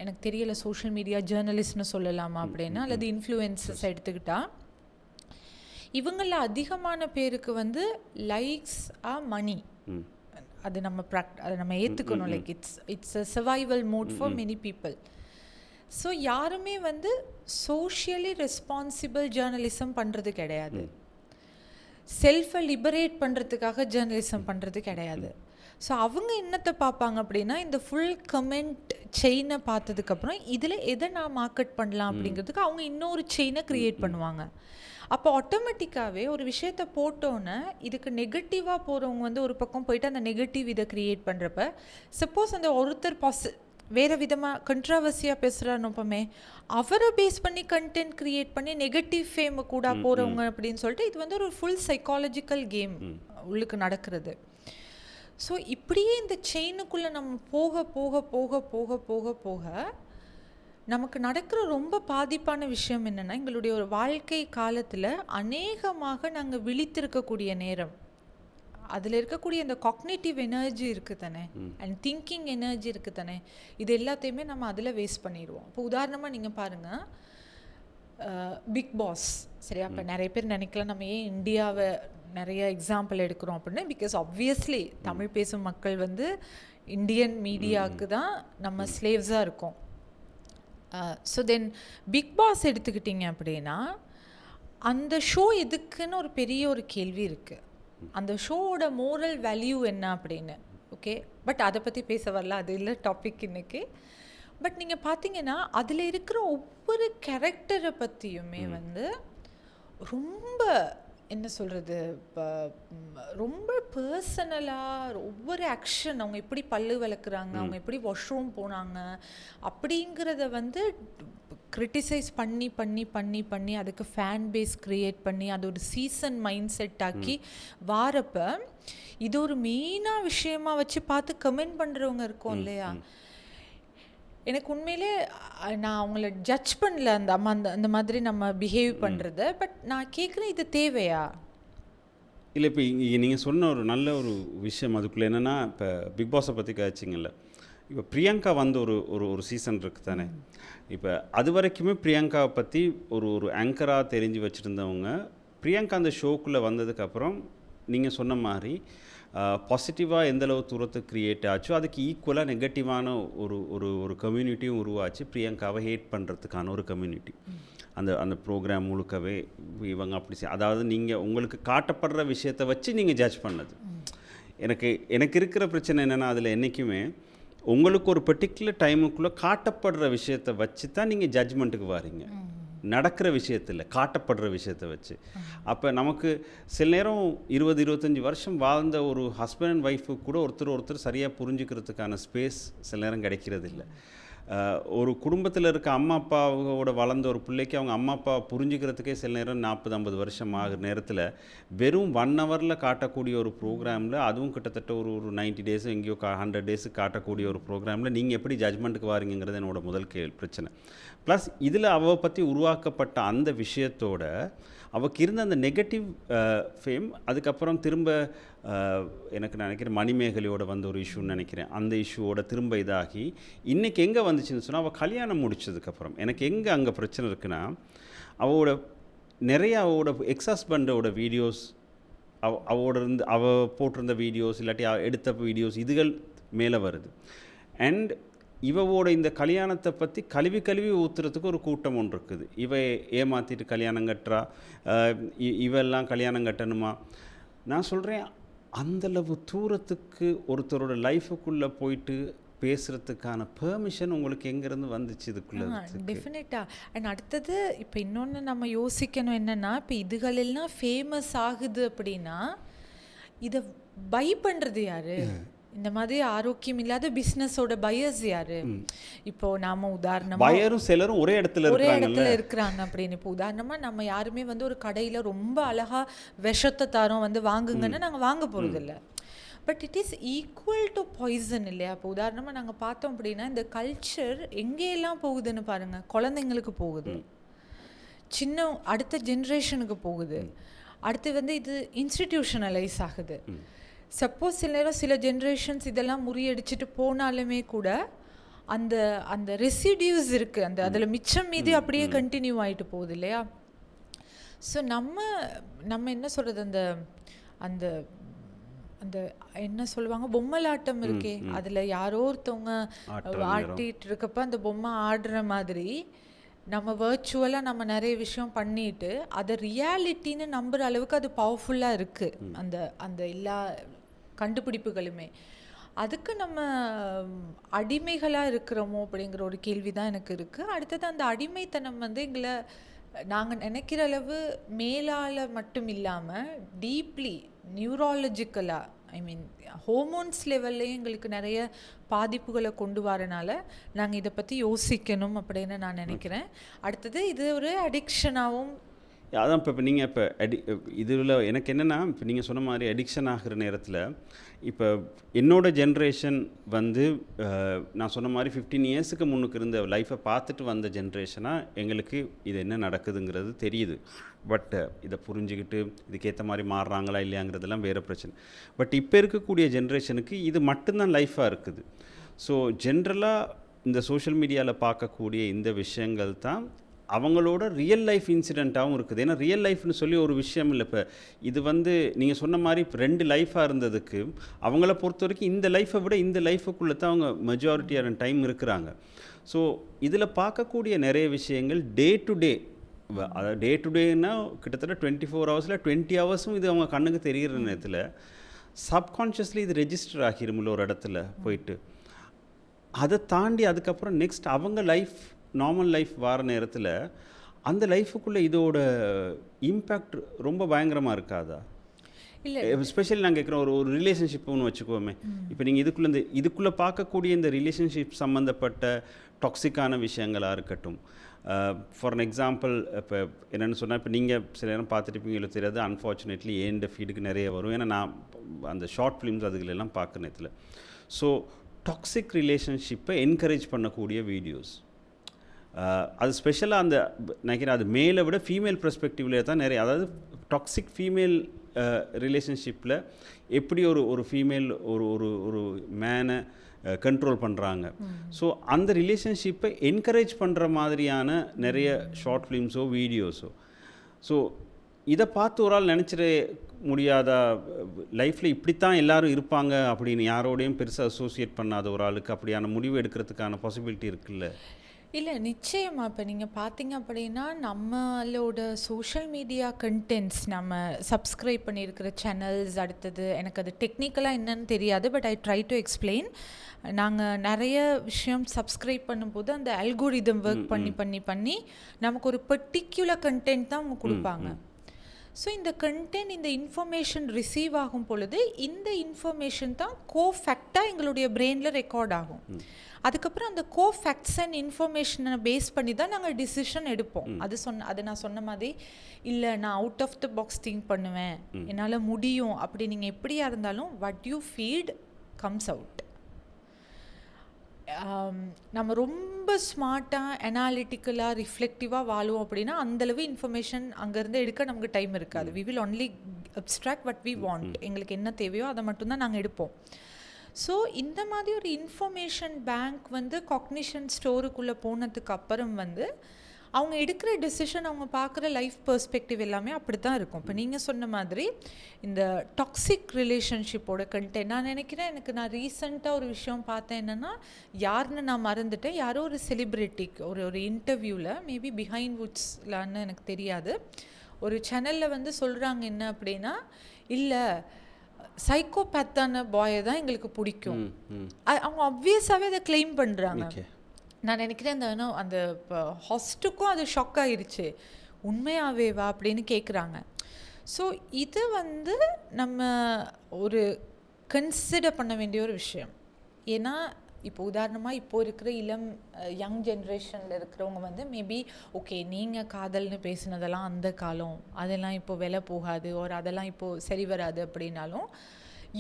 எனக்கு தெரியலை, சோஷியல் மீடியா ஜேர்னலிஸ்ட்னு சொல்லலாமா அப்படின்னா, அல்லது இன்ஃப்ளூயன்சஸ் எடுத்துக்கிட்டால் இவங்கள அதிகமான பேருக்கு வந்து லைக்ஸ் மணி, அது நம்ம ஏற்றுக்கணும். Like it's a survival mode for many people. So யாருமே வந்து சோஷியலி ரெஸ்பான்சிபிள் ஜேர்னலிசம் பண்ணுறது கிடையாது, செல்ஃபை லிபரேட் பண்ணுறதுக்காக ஜேர்னலிசம் பண்ணுறது கிடையாது. ஸோ அவங்க என்னத்தை பார்ப்பாங்க அப்படின்னா, இந்த ஃபுல் கமெண்ட் செயினை பார்த்ததுக்கப்புறம் இதில் எதை நான் மார்க்கெட் பண்ணலாம் அப்படிங்கிறதுக்கு அவங்க இன்னொரு செயினை க்ரியேட் பண்ணுவாங்க. அப்போ ஆட்டோமேட்டிக்காகவே ஒரு விஷயத்தை போட்டோன்னே இதுக்கு நெகட்டிவாக போகிறவங்க வந்து ஒரு பக்கம் போயிட்டு அந்த நெகட்டிவ் இதை க்ரியேட் பண்ணுறப்ப, சப்போஸ் அந்த ஒருத்தர் வேறு விதமாக கண்ட்ராவர்சியாக பேசுகிறானப்பமே அவரை பேஸ் பண்ணி கண்டென்ட் க்ரியேட் பண்ணி நெகட்டிவ் ஃபேமை கூட போகிறவங்க அப்படின்னு சொல்லிட்டு இது வந்து ஒரு ஃபுல் சைக்காலஜிக்கல் கேம் உள்ளுக்கு நடக்கிறது. ஸோ இப்படியே இந்த செயினுக்குள்ளே நம்ம போக போக போக போக போக போக நமக்கு நடக்கிற ரொம்ப பாதிப்பான விஷயம் என்னென்னா, எங்களுடைய ஒரு வாழ்க்கை காலத்தில் அநேகமாக நாங்கள் விழித்திருக்கக்கூடிய நேரம், அதில் இருக்கக்கூடிய அந்த காக்னேட்டிவ் எனர்ஜி இருக்குது தானே, அண்ட் திங்கிங் எனர்ஜி இருக்குது தானே, இது எல்லாத்தையுமே நம்ம அதில் வேஸ்ட் பண்ணிடுவோம். இப்போ உதாரணமாக நீங்கள் பாருங்கள், பிக் பாஸ் சரியா. இப்போ நிறைய பேர் நினைக்கலாம் நம்ம ஏன் இந்தியாவை நிறைய எக்ஸாம்பிள் எடுக்கிறோம் அப்படின்னு. பிகாஸ் ஆப்வியஸ்லி தமிழ் பேசும் மக்கள் வந்து இந்தியன் மீடியாவுக்கு தான் நம்ம ஸ்லேவ்ஸாக இருக்கோம். ஸோ தென் பிக் பாஸ் எடுத்துக்கிட்டிங்க அப்படின்னா அந்த ஷோ எதுக்குன்னு ஒரு பெரிய ஒரு கேள்வி இருக்குது. அந்த ஷோவோட மோரல் வேல்யூ என்ன அப்படின்னு. ஓகே, பட் அதை பற்றி பேச வரல, அது இல்லை டாபிக் இன்னைக்கு. பட் நீங்கள் பார்த்தீங்கன்னா அதில் இருக்கிற ஒவ்வொரு கேரக்டரை பற்றியுமே வந்து ரொம்ப என்ன சொல்கிறது, இப்போ ரொம்ப பர்சனலாக ஒவ்வொரு ஆக்ஷன், அவங்க எப்படி பல்லு விளக்குறாங்க, அவங்க எப்படி வாஷ்ரூம் போனாங்க அப்படிங்கிறத வந்து கிரிட்டிசைஸ் பண்ணி பண்ணி பண்ணி பண்ணி அதுக்கு ஃபேன் பேஸ் க்ரியேட் பண்ணி அது ஒரு சீசன் மைண்ட் செட் ஆக்கி வாரப்ப இது ஒரு மெயினாக விஷயமா வச்சு பார்த்து கமெண்ட் பண்ணுறவங்க இருக்கோம் இல்லையா. எனக்கு உண்மையிலே நான் அவங்கள ஜட்ஜ் பண்ணல அந்த அம்மா அந்த மாதிரி நம்ம பிஹேவ் பண்ணுறத. பட் நான் கேட்குறேன், இது தேவையா? இல்லை, இப்போ நீங்கள் சொன்ன ஒரு நல்ல ஒரு விஷயம் அதுக்குள்ளே என்னென்னா, இப்போ பிக் பாஸை பற்றி கழிச்சிங்கல்ல, இப்போ பிரியங்கா வந்து ஒரு ஒரு ஒரு சீசன் இருக்குது தானே. இப்போ அது வரைக்குமே பிரியங்காவை பற்றி ஒரு ஒரு ஆங்கராக தெரிஞ்சு வச்சுருந்தவங்க பிரியங்கா அந்த ஷோக்குள்ளே வந்ததுக்கப்புறம் நீங்கள் சொன்ன மாதிரி பாசிட்டிவாக எந்தளவு தூரத்துக்கு க்ரியேட் ஆச்சோ அதுக்கு ஈக்குவலாக நெகட்டிவான ஒரு ஒரு ஒரு கம்யூனிட்டியும் உருவாச்சு. பிரியங்காவை ஹேட் பண்ணுறதுக்கான ஒரு கம்யூனிட்டி அந்த அந்த ப்ரோக்ராம் முழுக்கவே இவங்க அப்படி அதாவது நீங்கள் உங்களுக்கு காட்டப்படுற விஷயத்தை வச்சு நீங்கள் ஜட்ஜ் பண்ணது. எனக்கு இருக்கிற பிரச்சனை என்னென்னா, அதில் என்றைக்குமே உங்களுக்கு ஒரு பர்டிகுலர் டைமுக்குள்ளே காட்டப்படுற விஷயத்தை வச்சு தான் நீங்கள் ஜட்ஜ்மெண்ட்டுக்கு வாரீங்க, நடக்கிற விஷயத்தில் காட்டப்படுற விஷயத்தை வச்சு. அப்போ நமக்கு சில நேரம் 20-25 வருஷம் வாழ்ந்த ஒரு ஹஸ்பண்ட் அண்ட் ஒய்ஃபுக்கு கூட ஒருத்தர் சரியாக புரிஞ்சுக்கிறதுக்கான ஸ்பேஸ் சில நேரம் கிடைக்கிறது இல்லை. ஒரு குடும்பத்தில் இருக்க அம்மா அப்பாவோட வளர்ந்த ஒரு பிள்ளைக்கு அவங்க அம்மா அப்பா புரிஞ்சுக்கிறதுக்கே சில நேரம் 40-50 வருஷம் ஆகிற நேரத்தில் வெறும் 1 ஹவரில் காட்டக்கூடிய ஒரு ப்ரோக்ராமில், அதுவும் கிட்டத்தட்ட ஒரு 90 டேஸு எங்கேயோ 100 டேஸுக்கு காட்டக்கூடிய ஒரு ப்ரோக்ராமில் நீங்கள் எப்படி ஜட்ஜ்மெண்ட்டுக்கு வாரீங்கிறது என்னோட முதல் பிரச்சனை. ப்ளஸ் இதில் அவளை பற்றி உருவாக்கப்பட்ட அந்த விஷயத்தோட அவருக்கு இருந்த அந்த நெகட்டிவ் ஃபேம், அதுக்கப்புறம் திரும்ப எனக்கு நினைக்கிறேன் மணிமேகலையோட வந்த ஒரு இஷ்யூன்னு நினைக்கிறேன், அந்த இஷ்யூவோட திரும்ப இதாகி இன்றைக்கி எங்கே வந்துச்சுன்னு சொன்னால், அவள் கல்யாணம் முடிச்சதுக்கப்புறம் எனக்கு எங்கே அங்கே பிரச்சனை இருக்குன்னா, அவளோட எக்ஸ் ஹஸ்பண்டோட வீடியோஸ், அவள் போட்டிருந்த வீடியோஸ் இல்லாட்டி எடுத்த வீடியோஸ் இதுகள் மேலே வருது. அண்ட் இவவோட இந்த கல்யாணத்தை பற்றி கழுவி ஊற்றுறதுக்கு ஒரு கூட்டம் ஒன்று இருக்குது. இவ ஏமாற்றிட்டு கல்யாணம் கட்டுறா, இவெல்லாம் கல்யாணம் கட்டணுமா. நான் சொல்கிறேன், அந்தளவு தூரத்துக்கு ஒருத்தரோட லைஃபுக்குள்ளே போயிட்டு பேசுகிறதுக்கான பெர்மிஷன் உங்களுக்கு எங்கேருந்து வந்துச்சு இதுக்குள்ளே? டெஃபினட்டாக. அண்ட் அடுத்தது இப்போ இன்னொன்று நம்ம யோசிக்கணும் என்னென்னா, இப்போ இதுகளெல்லாம் ஃபேமஸ் ஆகுது அப்படின்னா இதை பை பண்ணுறது யார்? இந்த மாதிரி ஆரோக்கியம் இல்லாத பிஸ்னஸோட பையர்ஸ் யாரு? இப்போ நாம உதாரணமா பையரும் செல்லரும் ஒரே இடத்துல இருக்கிறாங்க அப்படின்னு. இப்போ உதாரணமா நம்ம யாருமே வந்து ஒரு கடையில ரொம்ப அழகா விஷத்தை தரோம் வந்து வாங்குங்கன்னா நாங்க வாங்க போறது இல்லை. But it is equal to poison இல்லையா? இப்போ உதாரணமாக நாங்கள் பார்த்தோம் அப்படின்னா இந்த கல்ச்சர் எங்கேயெல்லாம் போகுதுன்னு பாருங்கள். குழந்தைங்களுக்கு போகுது, சின்ன அடுத்த ஜென்ரேஷனுக்கு போகுது, அடுத்து வந்து இது இன்ஸ்டிடியூஷனலைஸ் ஆகுது. சப்போஸ் சில நேரம் சில ஜென்ரேஷன்ஸ் இதெல்லாம் முறியடிச்சிட்டு போனாலுமே கூட அந்த அந்த ரெசிடியூஸ் இருக்குது, அந்த அதில் மிச்சம் மீதி அப்படியே கண்டினியூ ஆகிட்டு போகுது இல்லையா? ஸோ நம்ம என்ன சொல்கிறது, அந்த அந்த அந்த என்ன சொல்லுவாங்க, பொம்மலாட்டம் இருக்கே, அதில் யாரோ ஒருத்தவங்க ஆட்டிகிட்டு இருக்கப்ப அந்த பொம்மை ஆடுற மாதிரி நம்ம வர்ச்சுவலாக நம்ம நிறைய விஷயம் பண்ணிட்டு அதை ரியாலிட்டின்னு நம்புகிற அளவுக்கு அது பவர்ஃபுல்லாக இருக்குது. அந்த அந்த எல்லா கண்டுபிடிப்புகளுமே அதுக்கு நம்ம அடிமைகளாக இருக்கிறோமோ அப்படிங்கிற ஒரு கேள்வி தான் எனக்கு இருக்குது. அடுத்தது அந்த அடிமைத்தனம் வந்து எங்களை நாங்கள் நினைக்கிற அளவு மேலால் மட்டும் இல்லாமல் டீப்லி நியூராலஜிக்கலாக, ஐ மீன் ஹோமோன்ஸ் லெவல்லையும் எங்களுக்கு நிறைய பாதிப்புகளை கொண்டு வரனால நாங்கள் இதை பற்றி யோசிக்கணும் அப்படின்னு நான் நினைக்கிறேன். அடுத்தது இது ஒரு அடிக்ஷனாகவும் அதான் இப்போ நீங்கள் இப்போ இதில் எனக்கு என்னென்னா, இப்போ நீங்கள் சொன்ன மாதிரி அடிக்ஷன் ஆகிற நேரத்தில் இப்போ என்னோட ஜென்ரேஷன் வந்து நான் சொன்ன மாதிரி 15 இயர்ஸுக்கு முன்னுக்கு இருந்த லைஃப்பை பார்த்துட்டு வந்த ஜென்ரேஷனாக எங்களுக்கு இது என்ன நடக்குதுங்கிறது தெரியுது. பட் இதை புரிஞ்சுக்கிட்டு இதுக்கேற்ற மாதிரி மாறுறாங்களா இல்லையாங்கிறதெல்லாம் வேறு பிரச்சனை. பட் இப்போ இருக்கக்கூடிய ஜென்ரேஷனுக்கு இது மட்டும்தான் லைஃபாக இருக்குது. ஸோ ஜென்ரலாக இந்த சோஷியல் மீடியாவில் பார்க்கக்கூடிய இந்த விஷயங்கள் தான் அவங்களோட ரியல் லைஃப் இன்சிடெண்ட்டாகவும் இருக்குது. ஏன்னா ரியல் லைஃப்னு சொல்லி ஒரு விஷயம் இல்லை. இப்போ இது வந்து நீங்கள் சொன்ன மாதிரி இப்போ 2 லைஃபாக இருந்ததுக்கு அவங்கள பொறுத்த வரைக்கும் இந்த லைஃப்பை விட இந்த லைஃபுக்குள்ளே தான் அவங்க மெஜாரிட்டியான டைம் இருக்கிறாங்க. ஸோ இதில் பார்க்கக்கூடிய நிறைய விஷயங்கள் டே டு டே, அதாவது டே டு டேன்னா கிட்டத்தட்ட 24 ஹவர்ஸில் 20 ஹவர்ஸும் இது அவங்க கண்ணுக்கு தெரிகிற நேரத்தில் சப்கான்ஷியஸ்லி இது ரெஜிஸ்டர் ஆகிருமில்ல ஒரு இடத்துல போயிட்டு. அதை தாண்டி அதுக்கப்புறம் நெக்ஸ்ட் அவங்க லைஃப் நார்மல் லைஃப் வர நேரத்தில் அந்த லைஃபுக்குள்ளே இதோட இம்பேக்ட் ரொம்ப பயங்கரமாக இருக்காதா? இல்லை, எஸ்பெஷலி நான் கேட்குறேன், ஒரு ரிலேஷன்ஷிப்புன்னு வச்சுக்கோமே. இப்போ நீங்கள் இதுக்குள்ளே பார்க்கக்கூடிய இந்த ரிலேஷன்ஷிப் சம்மந்தப்பட்ட டாக்ஸிக்கான விஷயங்களாக இருக்கட்டும். ஃபார் அன் எக்ஸாம்பிள், இப்போ என்னென்னு சொன்னால், இப்போ நீங்கள் சில நேரம் பார்த்துட்டுப்பீங்களோ தெரியாது, அன்ஃபார்ச்சுனேட்லி ஏண்ட ஃபீடுக்கு நிறைய வரும். ஏன்னா நான் அந்த ஷார்ட் ஃபிலிம்ஸ் அதுகளெல்லாம் பார்க்குற நேரத்தில் ஸோ டாக்ஸிக் ரிலேஷன்ஷிப்பை என்கரேஜ் பண்ணக்கூடிய வீடியோஸ், அது ஸ்பெஷலாக அந்த நினைக்கிறேன் அது மேலே விட ஃபீமேல் பெர்ஸ்பெக்டிவ்லேயே தான் நிறைய, அதாவது டாக்ஸிக் ஃபீமேல் ரிலேஷன்ஷிப்பில் எப்படி ஒரு ஃபீமேல் ஒரு மேனை கண்ட்ரோல் பண்ணுறாங்க. ஸோ அந்த ரிலேஷன்ஷிப்பை என்கரேஜ் பண்ணுற மாதிரியான நிறைய ஷார்ட் ஃபிலிம்ஸோ வீடியோஸோ. ஸோ இதை பார்த்து ஒரு ஆள் நினச்சிட முடியாதா, லைஃப்பில் இப்படித்தான் எல்லோரும் இருப்பாங்க அப்படின்னு யாரோடையும் பெருசாக அசோசியேட் பண்ணாத ஒரு ஆளுக்கு அப்படியான முடிவு எடுக்கிறதுக்கான பாசிபிலிட்டி இருக்குல்ல? இல்லை, நிச்சயமாக. இப்போ நீங்கள் பார்த்தீங்க அப்படின்னா நம்மளோட சோஷியல் மீடியா கண்டென்ட்ஸ், நம்ம சப்ஸ்கிரைப் பண்ணியிருக்கிற சேனல்ஸ், அடுத்தது எனக்கு அது டெக்னிக்கலாக என்னன்னு தெரியாது, but I try to explain. நாங்கள் நிறைய விஷயம் சப்ஸ்கிரைப் பண்ணும்போது அந்த அல்கோரிதம் ஒர்க் பண்ணி நமக்கு ஒரு பர்டிகுலர் கண்டென்ட் தான் அவங்க கொடுப்பாங்க. ஸோ இந்த கண்டென்ட், இந்த இன்ஃபர்மேஷன் ரிசீவ் ஆகும் பொழுது இந்த இன்ஃபர்மேஷன் தான் ஃபேக்டாக எங்களுடைய பிரெயினில் ரெக்கார்ட் ஆகும். அதுக்கப்புறம் அந்த ஃபேக்ட்ஸ் அண்ட் இன்ஃபர்மேஷனை பேஸ் பண்ணி தான் நாங்கள் டிசிஷன் எடுப்போம். அது நான் சொன்ன மாதிரி இல்லை, நான் out of the box think பண்ணுவேன், என்னால் முடியும், அப்படி நீங்கள் எப்படியா இருந்தாலும் what you feed comes out. நம்ம ரொம்ப ஸ்மார்ட்டாக அனாலிட்டிக்கலாக ரிஃப்ளெக்டிவாக வாழுவோம் அப்படின்னா அந்தளவு இன்ஃபர்மேஷன் அங்கேருந்து எடுக்க நமக்கு டைம் இருக்காது. We will only abstract what we want. எங்களுக்கு என்ன தேவையோ அதை மட்டும்தான் நாங்கள் எடுப்போம். ஸோ இந்த மாதிரி ஒரு இன்ஃபர்மேஷன் பேங்க் வந்து காக்னிஷன் ஸ்டோருக்குள்ளே போனதுக்கு அப்புறம் வந்து அவங்க எடுக்கிற டெசிஷன், அவங்க பார்க்குற லைஃப் பெர்ஸ்பெக்டிவ் எல்லாமே அப்படி தான் இருக்கும். இப்போ நீங்கள் சொன்ன மாதிரி இந்த டாக்ஸிக் ரிலேஷன்ஷிப்போட கண்டென்ட், நான் நினைக்கிறேன், நான் ரீசெண்டாக ஒரு விஷயம் பார்த்தேன். என்னென்னா, யாருன்னு நான் மறந்துட்டேன், யாரோ ஒரு செலிப்ரிட்டிக்கு ஒரு இன்டர்வியூவில், மேபி பிஹைண்ட் வுட்ஸ்லான்னு எனக்கு தெரியாது, ஒரு சேனலில் வந்து சொல்கிறாங்க என்ன அப்படின்னா, இல்லை சைக்கோபேத்தான பாயை தான் எங்களுக்கு பிடிக்கும். அவங்க ஆப்வியஸாகவே அதை கிளைம் பண்ணுறாங்க. நான் நினைக்கிறேன் அந்த ஹாஸ்ட்டுக்கும் அது ஷாக் ஆகிருச்சு, உண்மையாகவேவா அப்படின்னு கேட்குறாங்க. ஸோ இது வந்து நம்ம ஒரு கன்சிடர் பண்ண வேண்டிய ஒரு விஷயம். ஏன்னா இப்போ உதாரணமாக இப்போ இருக்கிற யங் ஜென்ரேஷனில் இருக்கிறவங்க வந்து மேபி ஓகே, நீங்கள் காதல்னு பேசினதெல்லாம் அந்த காலம், அதெல்லாம் இப்போ விலை போகாது, ஒரு அதெல்லாம் இப்போது சரி வராது அப்படின்னாலும்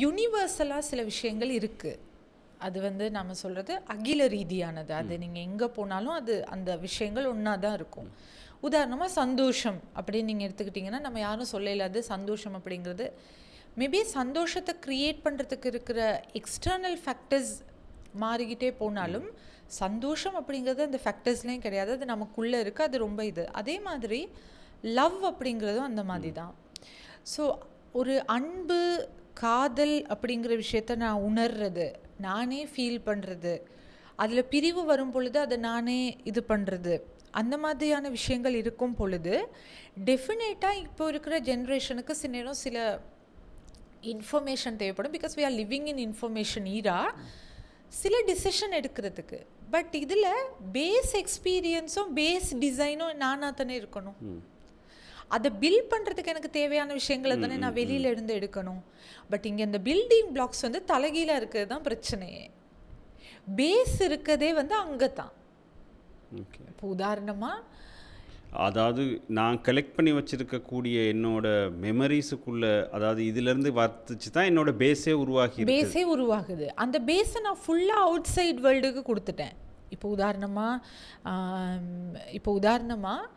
யூனிவர்சலாக சில விஷயங்கள் இருக்குது. அது வந்து நம்ம சொல்கிறது அகில ரீதியானது. அது நீங்கள் எங்கே போனாலும் அந்த விஷயங்கள் ஒன்றா தான் இருக்கும். உதாரணமாக சந்தோஷம் அப்படின்னு நீங்கள் எடுத்துக்கிட்டிங்கன்னா, நம்ம யாரும் சொல்ல இல்லாது சந்தோஷம் அப்படிங்கிறது மேபி சந்தோஷத்தை க்ரியேட் பண்ணுறதுக்கு இருக்கிற எக்ஸ்டர்னல் ஃபேக்டர்ஸ் மாறிக்கிட்டே போனாலும் சந்தோஷம் அப்படிங்கிறது அந்த ஃபேக்டர்ஸ்லேயும் கிடையாது, அது நமக்குள்ளே இருக்குது, அது ரொம்ப இது. அதே மாதிரி லவ் அப்படிங்கிறதும் அந்த மாதிரி தான். ஸோ ஒரு அன்பு, காதல் அப்படிங்கிற விஷயத்த நான் உணர்றது, நானே ஃபீல் பண்ணுறது, அதில் பிரிவு வரும் பொழுது அதை நானே இது பண்ணுறது, அந்த மாதிரியான விஷயங்கள் இருக்கும் பொழுது டெஃபினேட்டாக இப்போ இருக்கிற ஜென்ரேஷனுக்கு சில இன்ஃபர்மேஷன் தேவைப்படும். Because we are living in information era, சில டிசிஷன் எடுக்கிறதுக்கு. பட் இதில் பேஸ் எக்ஸ்பீரியன்ஸும் பேஸ் டிசைனும் நானாக தானே இருக்கணும். அதை பில்ட் பண்ணுறதுக்கு எனக்கு தேவையான விஷயங்களை தானே நான் வெளியில் இருந்து எடுக்கணும். பட் இங்கே இந்த பில்டிங் பிளாக்ஸ் வந்து தலைகீழாக இருக்கிறது தான் பிரச்சனையே. பேஸ் இருக்கதே வந்து அங்கே தான். இப்போ உதாரணமாக அதாவது நான் கலெக்ட் பண்ணி வச்சிருக்கக்கூடிய என்னோட மெமரிஸுக்குள்ள, அதாவது இதிலேருந்து வர்த்துச்சு தான் என்னோட பேஸே உருவாகி இருக்கு. பேஸே உருவாகுது. அந்த பேஸை நான் ஃபுல்லாக அவுட் சைட் வேர்ல்டுக்கு கொடுத்துட்டேன். இப்போ உதாரணமாக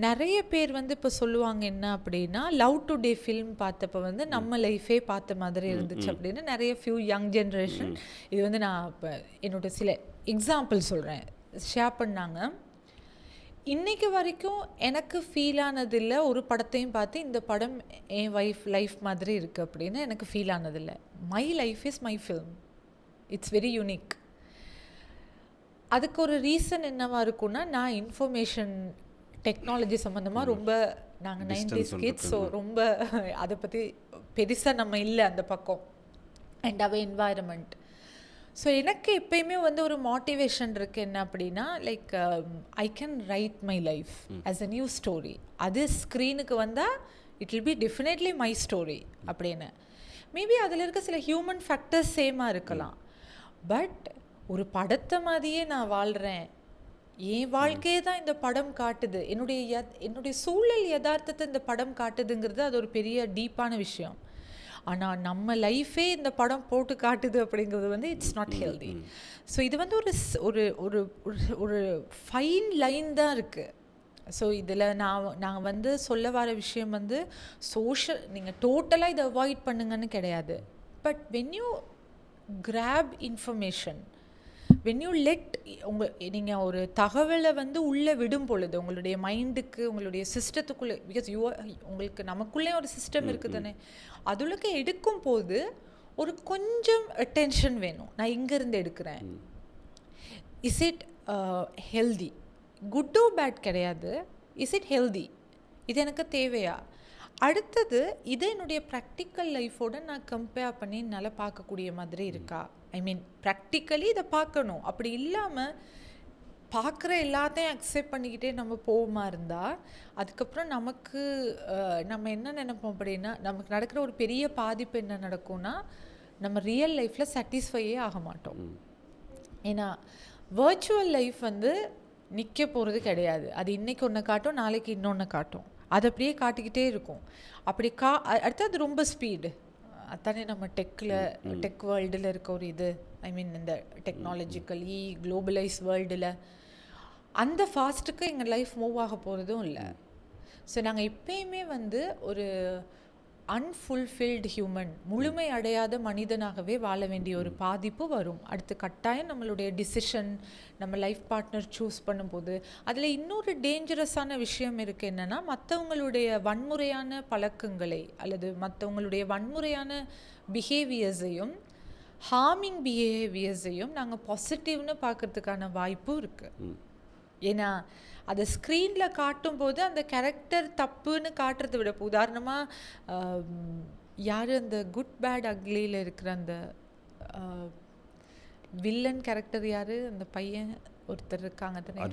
நிறைய பேர் வந்து இப்போ சொல்லுவாங்க என்ன அப்படின்னா, லவ் டுடே ஃபிலிம் பார்த்தப்ப வந்து நம்ம லைஃபே பார்த்த மாதிரி இருந்துச்சு அப்படின்னு நிறைய யங் ஜென்ரேஷன் இது வந்து நான் இப்போ என்னோட சில எக்ஸாம்பிள் சொல்கிறேன் ஷேர் பண்ணாங்க. இன்னைக்கு வரைக்கும் எனக்கு ஃபீல் ஆனதில்லை ஒரு படத்தையும் பார்த்து இந்த படம் என் லைஃப் மாதிரி இருக்குது அப்படின்னு எனக்கு ஃபீல் ஆனதில்லை. My life is my film. It's very unique. அதுக்கு ஒரு ரீசன் என்னவா இருக்குன்னா, நான் இன்ஃபர்மேஷன் டெக்னாலஜி சம்மந்தமாக ரொம்ப நாங்கள் 90s கிட்ஸ், ஸோ ரொம்ப அதை பற்றி பெருசாக நம்ம இல்லை அந்த பக்கம். அண்ட் அவ என்வாயரமெண்ட். ஸோ எனக்கு எப்பயுமே வந்து ஒரு மோட்டிவேஷன் இருக்குது என்ன அப்படின்னா, like I can write my life as a new story. அது ஸ்க்ரீனுக்கு வந்தால் it will be definitely my story அப்படின்னு. மேபி அதில் இருக்க சில ஹியூமன் ஃபேக்டர்ஸ் சேமாக இருக்கலாம். பட் ஒரு படத்தை மாதிரியே நான் வாழ்கிறேன், என் வாழ்க்கையே தான் இந்த படம் காட்டுது, என்னுடைய சூழல் யதார்த்தத்தை இந்த படம் காட்டுதுங்கிறது அது ஒரு பெரிய டீப்பான விஷயம். ஆனால் நம்ம லைஃபே இந்த படம் போட்டு காட்டுது அப்படிங்கிறது வந்து இட்ஸ் நாட் ஹெல்தி. ஸோ இது வந்து ஒரு ஒரு ஒரு ஃபைன் லைன் தான் இருக்குது. ஸோ இதில் நான் வந்து சொல்ல வர விஷயம் வந்து நீங்கள் டோட்டலாக இதை அவாய்ட் பண்ணுங்கன்னு கிடையாது. But when you grab information, when you let நீங்கள் ஒரு தகவலை வந்து உள்ளே விடும் பொழுது உங்களுடைய மைண்டுக்கு, உங்களுடைய சிஸ்டத்துக்குள்ளே, பிகாஸ் உங்களுக்கு நமக்குள்ளே ஒரு சிஸ்டம் இருக்குது தானே, அதுலக்கு எடுக்கும் போது ஒரு கொஞ்சம் அட்டென்ஷன் வேணும். நான் இங்கேருந்து எடுக்கிறேன், is it healthy? Good or bad கிடையாது, இஸ் இட் ஹெல்தி? இது எனக்கு தேவையா? அடுத்தது இதை என்னுடைய ப்ராக்டிக்கல் லைஃபோடு நான் கம்பேர் பண்ணி என்னால் பார்க்கக்கூடிய மாதிரி இருக்கா? ஐ மீன் ப்ராக்டிக்கலி இதை பார்க்கணும். அப்படி இல்லாமல் பார்க்குற எல்லாத்தையும் அக்செப்ட் பண்ணிக்கிட்டே நம்ம போகுமா இருந்தால் அதுக்கப்புறம் நம்ம என்ன நினைப்போம் அப்படின்னா, நமக்கு நடக்கிற ஒரு பெரிய பாதிப்பு என்ன நடக்கும்னா, நம்ம ரியல் லைஃப்பில் சாட்டிஸ்ஃபையே ஆக மாட்டோம். ஏன்னா வர்ச்சுவல் லைஃப் வந்து நிற்க போகிறது கிடையாது. அது இன்றைக்கி ஒன்று காட்டும், நாளைக்கு இன்னொன்று காட்டும், அது அப்படியே காட்டிக்கிட்டே இருக்கும். அப்படி அடுத்து அது ரொம்ப ஸ்பீடு. அதானே நம்ம டெக் வேர்ல்டில் இருக்க ஒரு இது. ஐ மீன் இந்த டெக்னாலஜிக்கலி குளோபலைஸ் வேர்ல்டில் அந்த ஃபாஸ்ட்டுக்கு எங்கள் லைஃப் மூவ் ஆக போகிறதும் இல்லை. ஸோ நாங்கள் எப்பயுமே வந்து ஒரு அன்ஃபுல்ஃபில்டு ஹியூமன், முழுமை அடையாத மனிதனாகவே வாழ வேண்டிய ஒரு பாதிப்பு வரும். அடுத்து கட்டாயம் நம்மளுடைய டிசிஷன், நம்ம லைஃப் பார்ட்னர் சூஸ் பண்ணும்போது அதில் இன்னொரு டேஞ்சரஸான விஷயம் இருக்குது. என்னென்னா, மற்றவங்களுடைய வன்முறையான பழக்கங்களை அல்லது மற்றவங்களுடைய வன்முறையான பிஹேவியர்ஸையும் ஹார்மிங் பிஹேவியர்ஸையும் நாங்கள் பாசிட்டிவ்னு பார்க்கறதுக்கான வாய்ப்பும் இருக்குது. ஏன்னா அதை ஸ்க்ரீனில் காட்டும்போது அந்த கேரக்டர் தப்புன்னு காட்டுறதை விட, இப்போ உதாரணமாக யார் அந்த குட் பேட் அக்லியில் இருக்கிற அந்த வில்லன் கேரக்டர் யார்? அந்த பையன் ஒருத்தர் இருக்காங்க தானே,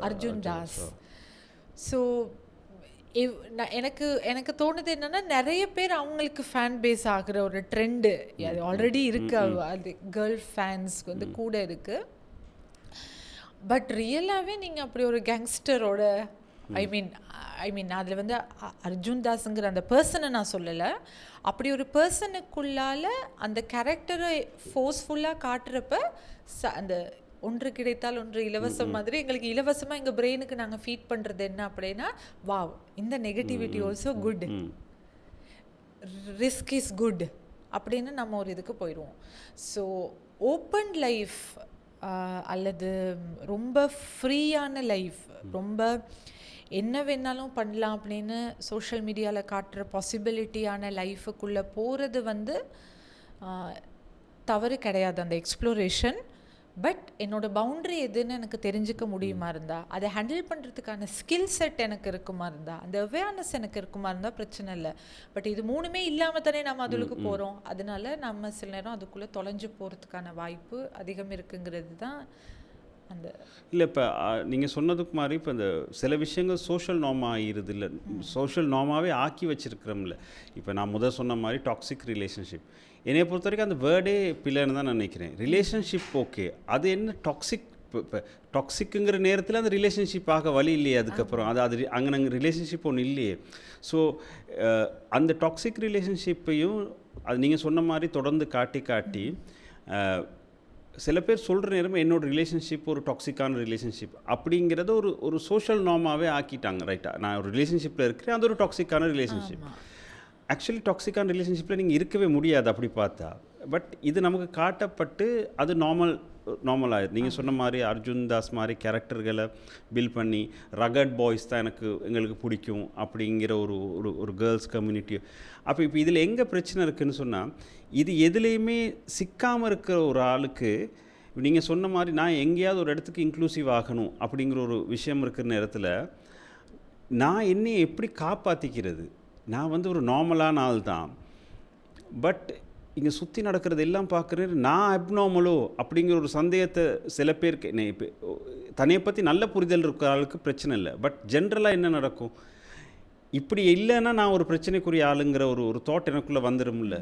அர்ஜுன் தாஸ். ஸோ எனக்கு தோணுது என்னென்னா, நிறைய பேர் அவங்களுக்கு ஃபேன் பேஸ் ஆகிற ஒரு ட்ரெண்டு அது ஆல்ரெடி இருக்குது. அது கேர்ள் ஃபேன்ஸ் வந்து கூட இருக்குது. பட் ரியலாகவே நீங்கள் அப்படி ஒரு கேங்ஸ்டரோட ஐ மீன் அதில் வந்து அர்ஜுன் தாஸுங்கிற அந்த பர்சனை நான் சொல்லலை, அப்படி ஒரு பர்சனுக்குள்ளால் அந்த கேரக்டரை ஃபோர்ஸ்ஃபுல்லாக காட்டுறப்ப அந்த ஒன்று கிடைத்தால் ஒன்று இலவசம் மாதிரி எங்களுக்கு இலவசமாக எங்கள் பிரெயினுக்கு நாங்கள் ஃபீட் பண்ணுறது என்ன அப்படின்னா, வாவ், இந்த negativity also good, risk is good அப்படின்னு நம்ம ஒரு இதுக்கு போயிடுவோம். ஸோ ஓப்பன் லைஃப் அல்லது ரொம்ப ஃப்ரீயான லைஃப், ரொம்ப என்ன வேணாலும் பண்ணலாம் அப்படின்னு சோஷியல் மீடியாவில் காட்டுற பாசிபிலிட்டியான லைஃபுக்குள்ளே போகிறது வந்து தவறு கிடையாது, அந்த எக்ஸ்ப்ளோரேஷன். பட் என்னோட பவுண்ட்ரி எதுன்னு எனக்கு தெரிஞ்சுக்க முடியுமா இருந்தால், அதை ஹேண்டில் பண்ணுறதுக்கான ஸ்கில் செட் எனக்கு இருக்குமா இருந்தால், அந்த அவேர்னஸ் எனக்கு இருக்குமா இருந்தால் பிரச்சனை இல்லை. பட் இது மூணுமே இல்லாமல் தானே நம்ம அதுக்கு போகிறோம். அதனால நம்ம சில நேரம் அதுக்குள்ளே தொலைஞ்சு போகிறதுக்கான வாய்ப்பு அதிகம் இருக்குங்கிறது தான் அந்த இல்லை. இப்போ நீங்கள் சொன்னதுக்கு மாதிரி இப்போ இந்த சில விஷயங்கள் சோஷியல் நார்ம் ஆகிடுது, இல்லை சோஷியல் நார்மாகவே ஆக்கி வச்சுருக்கிறோம்ல. இப்போ நான் முதல் சொன்ன மாதிரி டாக்ஸிக் ரிலேஷன்ஷிப், என்னை பொறுத்த வரைக்கும் அந்த வேர்டே பிள்ளைன்னு தான் நான் நினைக்கிறேன். ரிலேஷன்ஷிப் ஓகே, அது என்ன டாக்ஸிக் இப்போ டாக்ஸிக்குங்கிற நேரத்தில் அந்த ரிலேஷன்ஷிப் ஆக வழி இல்லையே அதுக்கப்புறம் அது அங்கே நாங்கள் ரிலேஷன்ஷிப் ஒன்று இல்லையே. ஸோ அந்த டாக்ஸிக் ரிலேஷன்ஷிப்பையும் அது நீங்கள் சொன்ன மாதிரி தொடர்ந்து காட்டி சில பேர் சொல்கிற நேரமே என்னோடய ரிலேஷன்ஷிப் ஒரு டாக்ஸிக்கான ரிலேஷன்ஷிப் அப்படிங்கிறத ஒரு சோஷியல் நார்மாகவே ஆக்கிட்டாங்க. ரைட்டாக நான் ஒரு ரிலேஷன்ஷிப்பில் இருக்கிறேன், அது ஒரு டாக்ஸிக்கான ரிலேஷன்ஷிப். ஆக்சுவலி டாக்ஸிக்கான ரிலேஷன்ஷிப்பில் நீங்கள் இருக்கவே முடியாது அப்படி பார்த்தா. பட் இது நமக்கு காட்டப்பட்டு அது நார்மலாகிடுது. நீங்கள் சொன்ன மாதிரி அர்ஜுன் தாஸ் மாதிரி கேரக்டர்களை பில்ட் பண்ணி ரகட் பாய்ஸ் தான் எங்களுக்கு பிடிக்கும் அப்படிங்கிற ஒரு கேர்ள்ஸ் கம்யூனிட்டி. அப்போ இப்போ இதில் எங்கே பிரச்சனை இருக்குதுன்னு சொன்னால், இது எதுலேயுமே சிக்காமல் இருக்கிற ஒரு ஆளுக்கு நீங்கள் சொன்ன மாதிரி நான் எங்கேயாவது ஒரு இடத்துக்கு இன்க்ளூசிவ் ஆகணும் அப்படிங்கிற ஒரு விஷயம் இருக்கிற நேரத்தில் நான் என்னையை எப்படி காப்பாற்றிக்கிறது? நான் ஒரு நார்மலான ஆள் தான், பட் இங்கே சுற்றி நடக்கிறது எல்லாம் பார்க்குறது நான் அப்நார்மலோ அப்படிங்கிற ஒரு சந்தேகத்தை சில பேருக்கு. இப்போ தன்னை பற்றி நல்ல புரிதல் இருக்கிற ஆளுக்கு பிரச்சனை இல்லை, பட் ஜென்ரலாக என்ன நடக்கும், இப்படி இல்லைன்னா நான் ஒரு பிரச்சனைக்குரிய ஆளுங்கிற ஒரு தாட் எனக்குள்ளே வந்துடும்ல.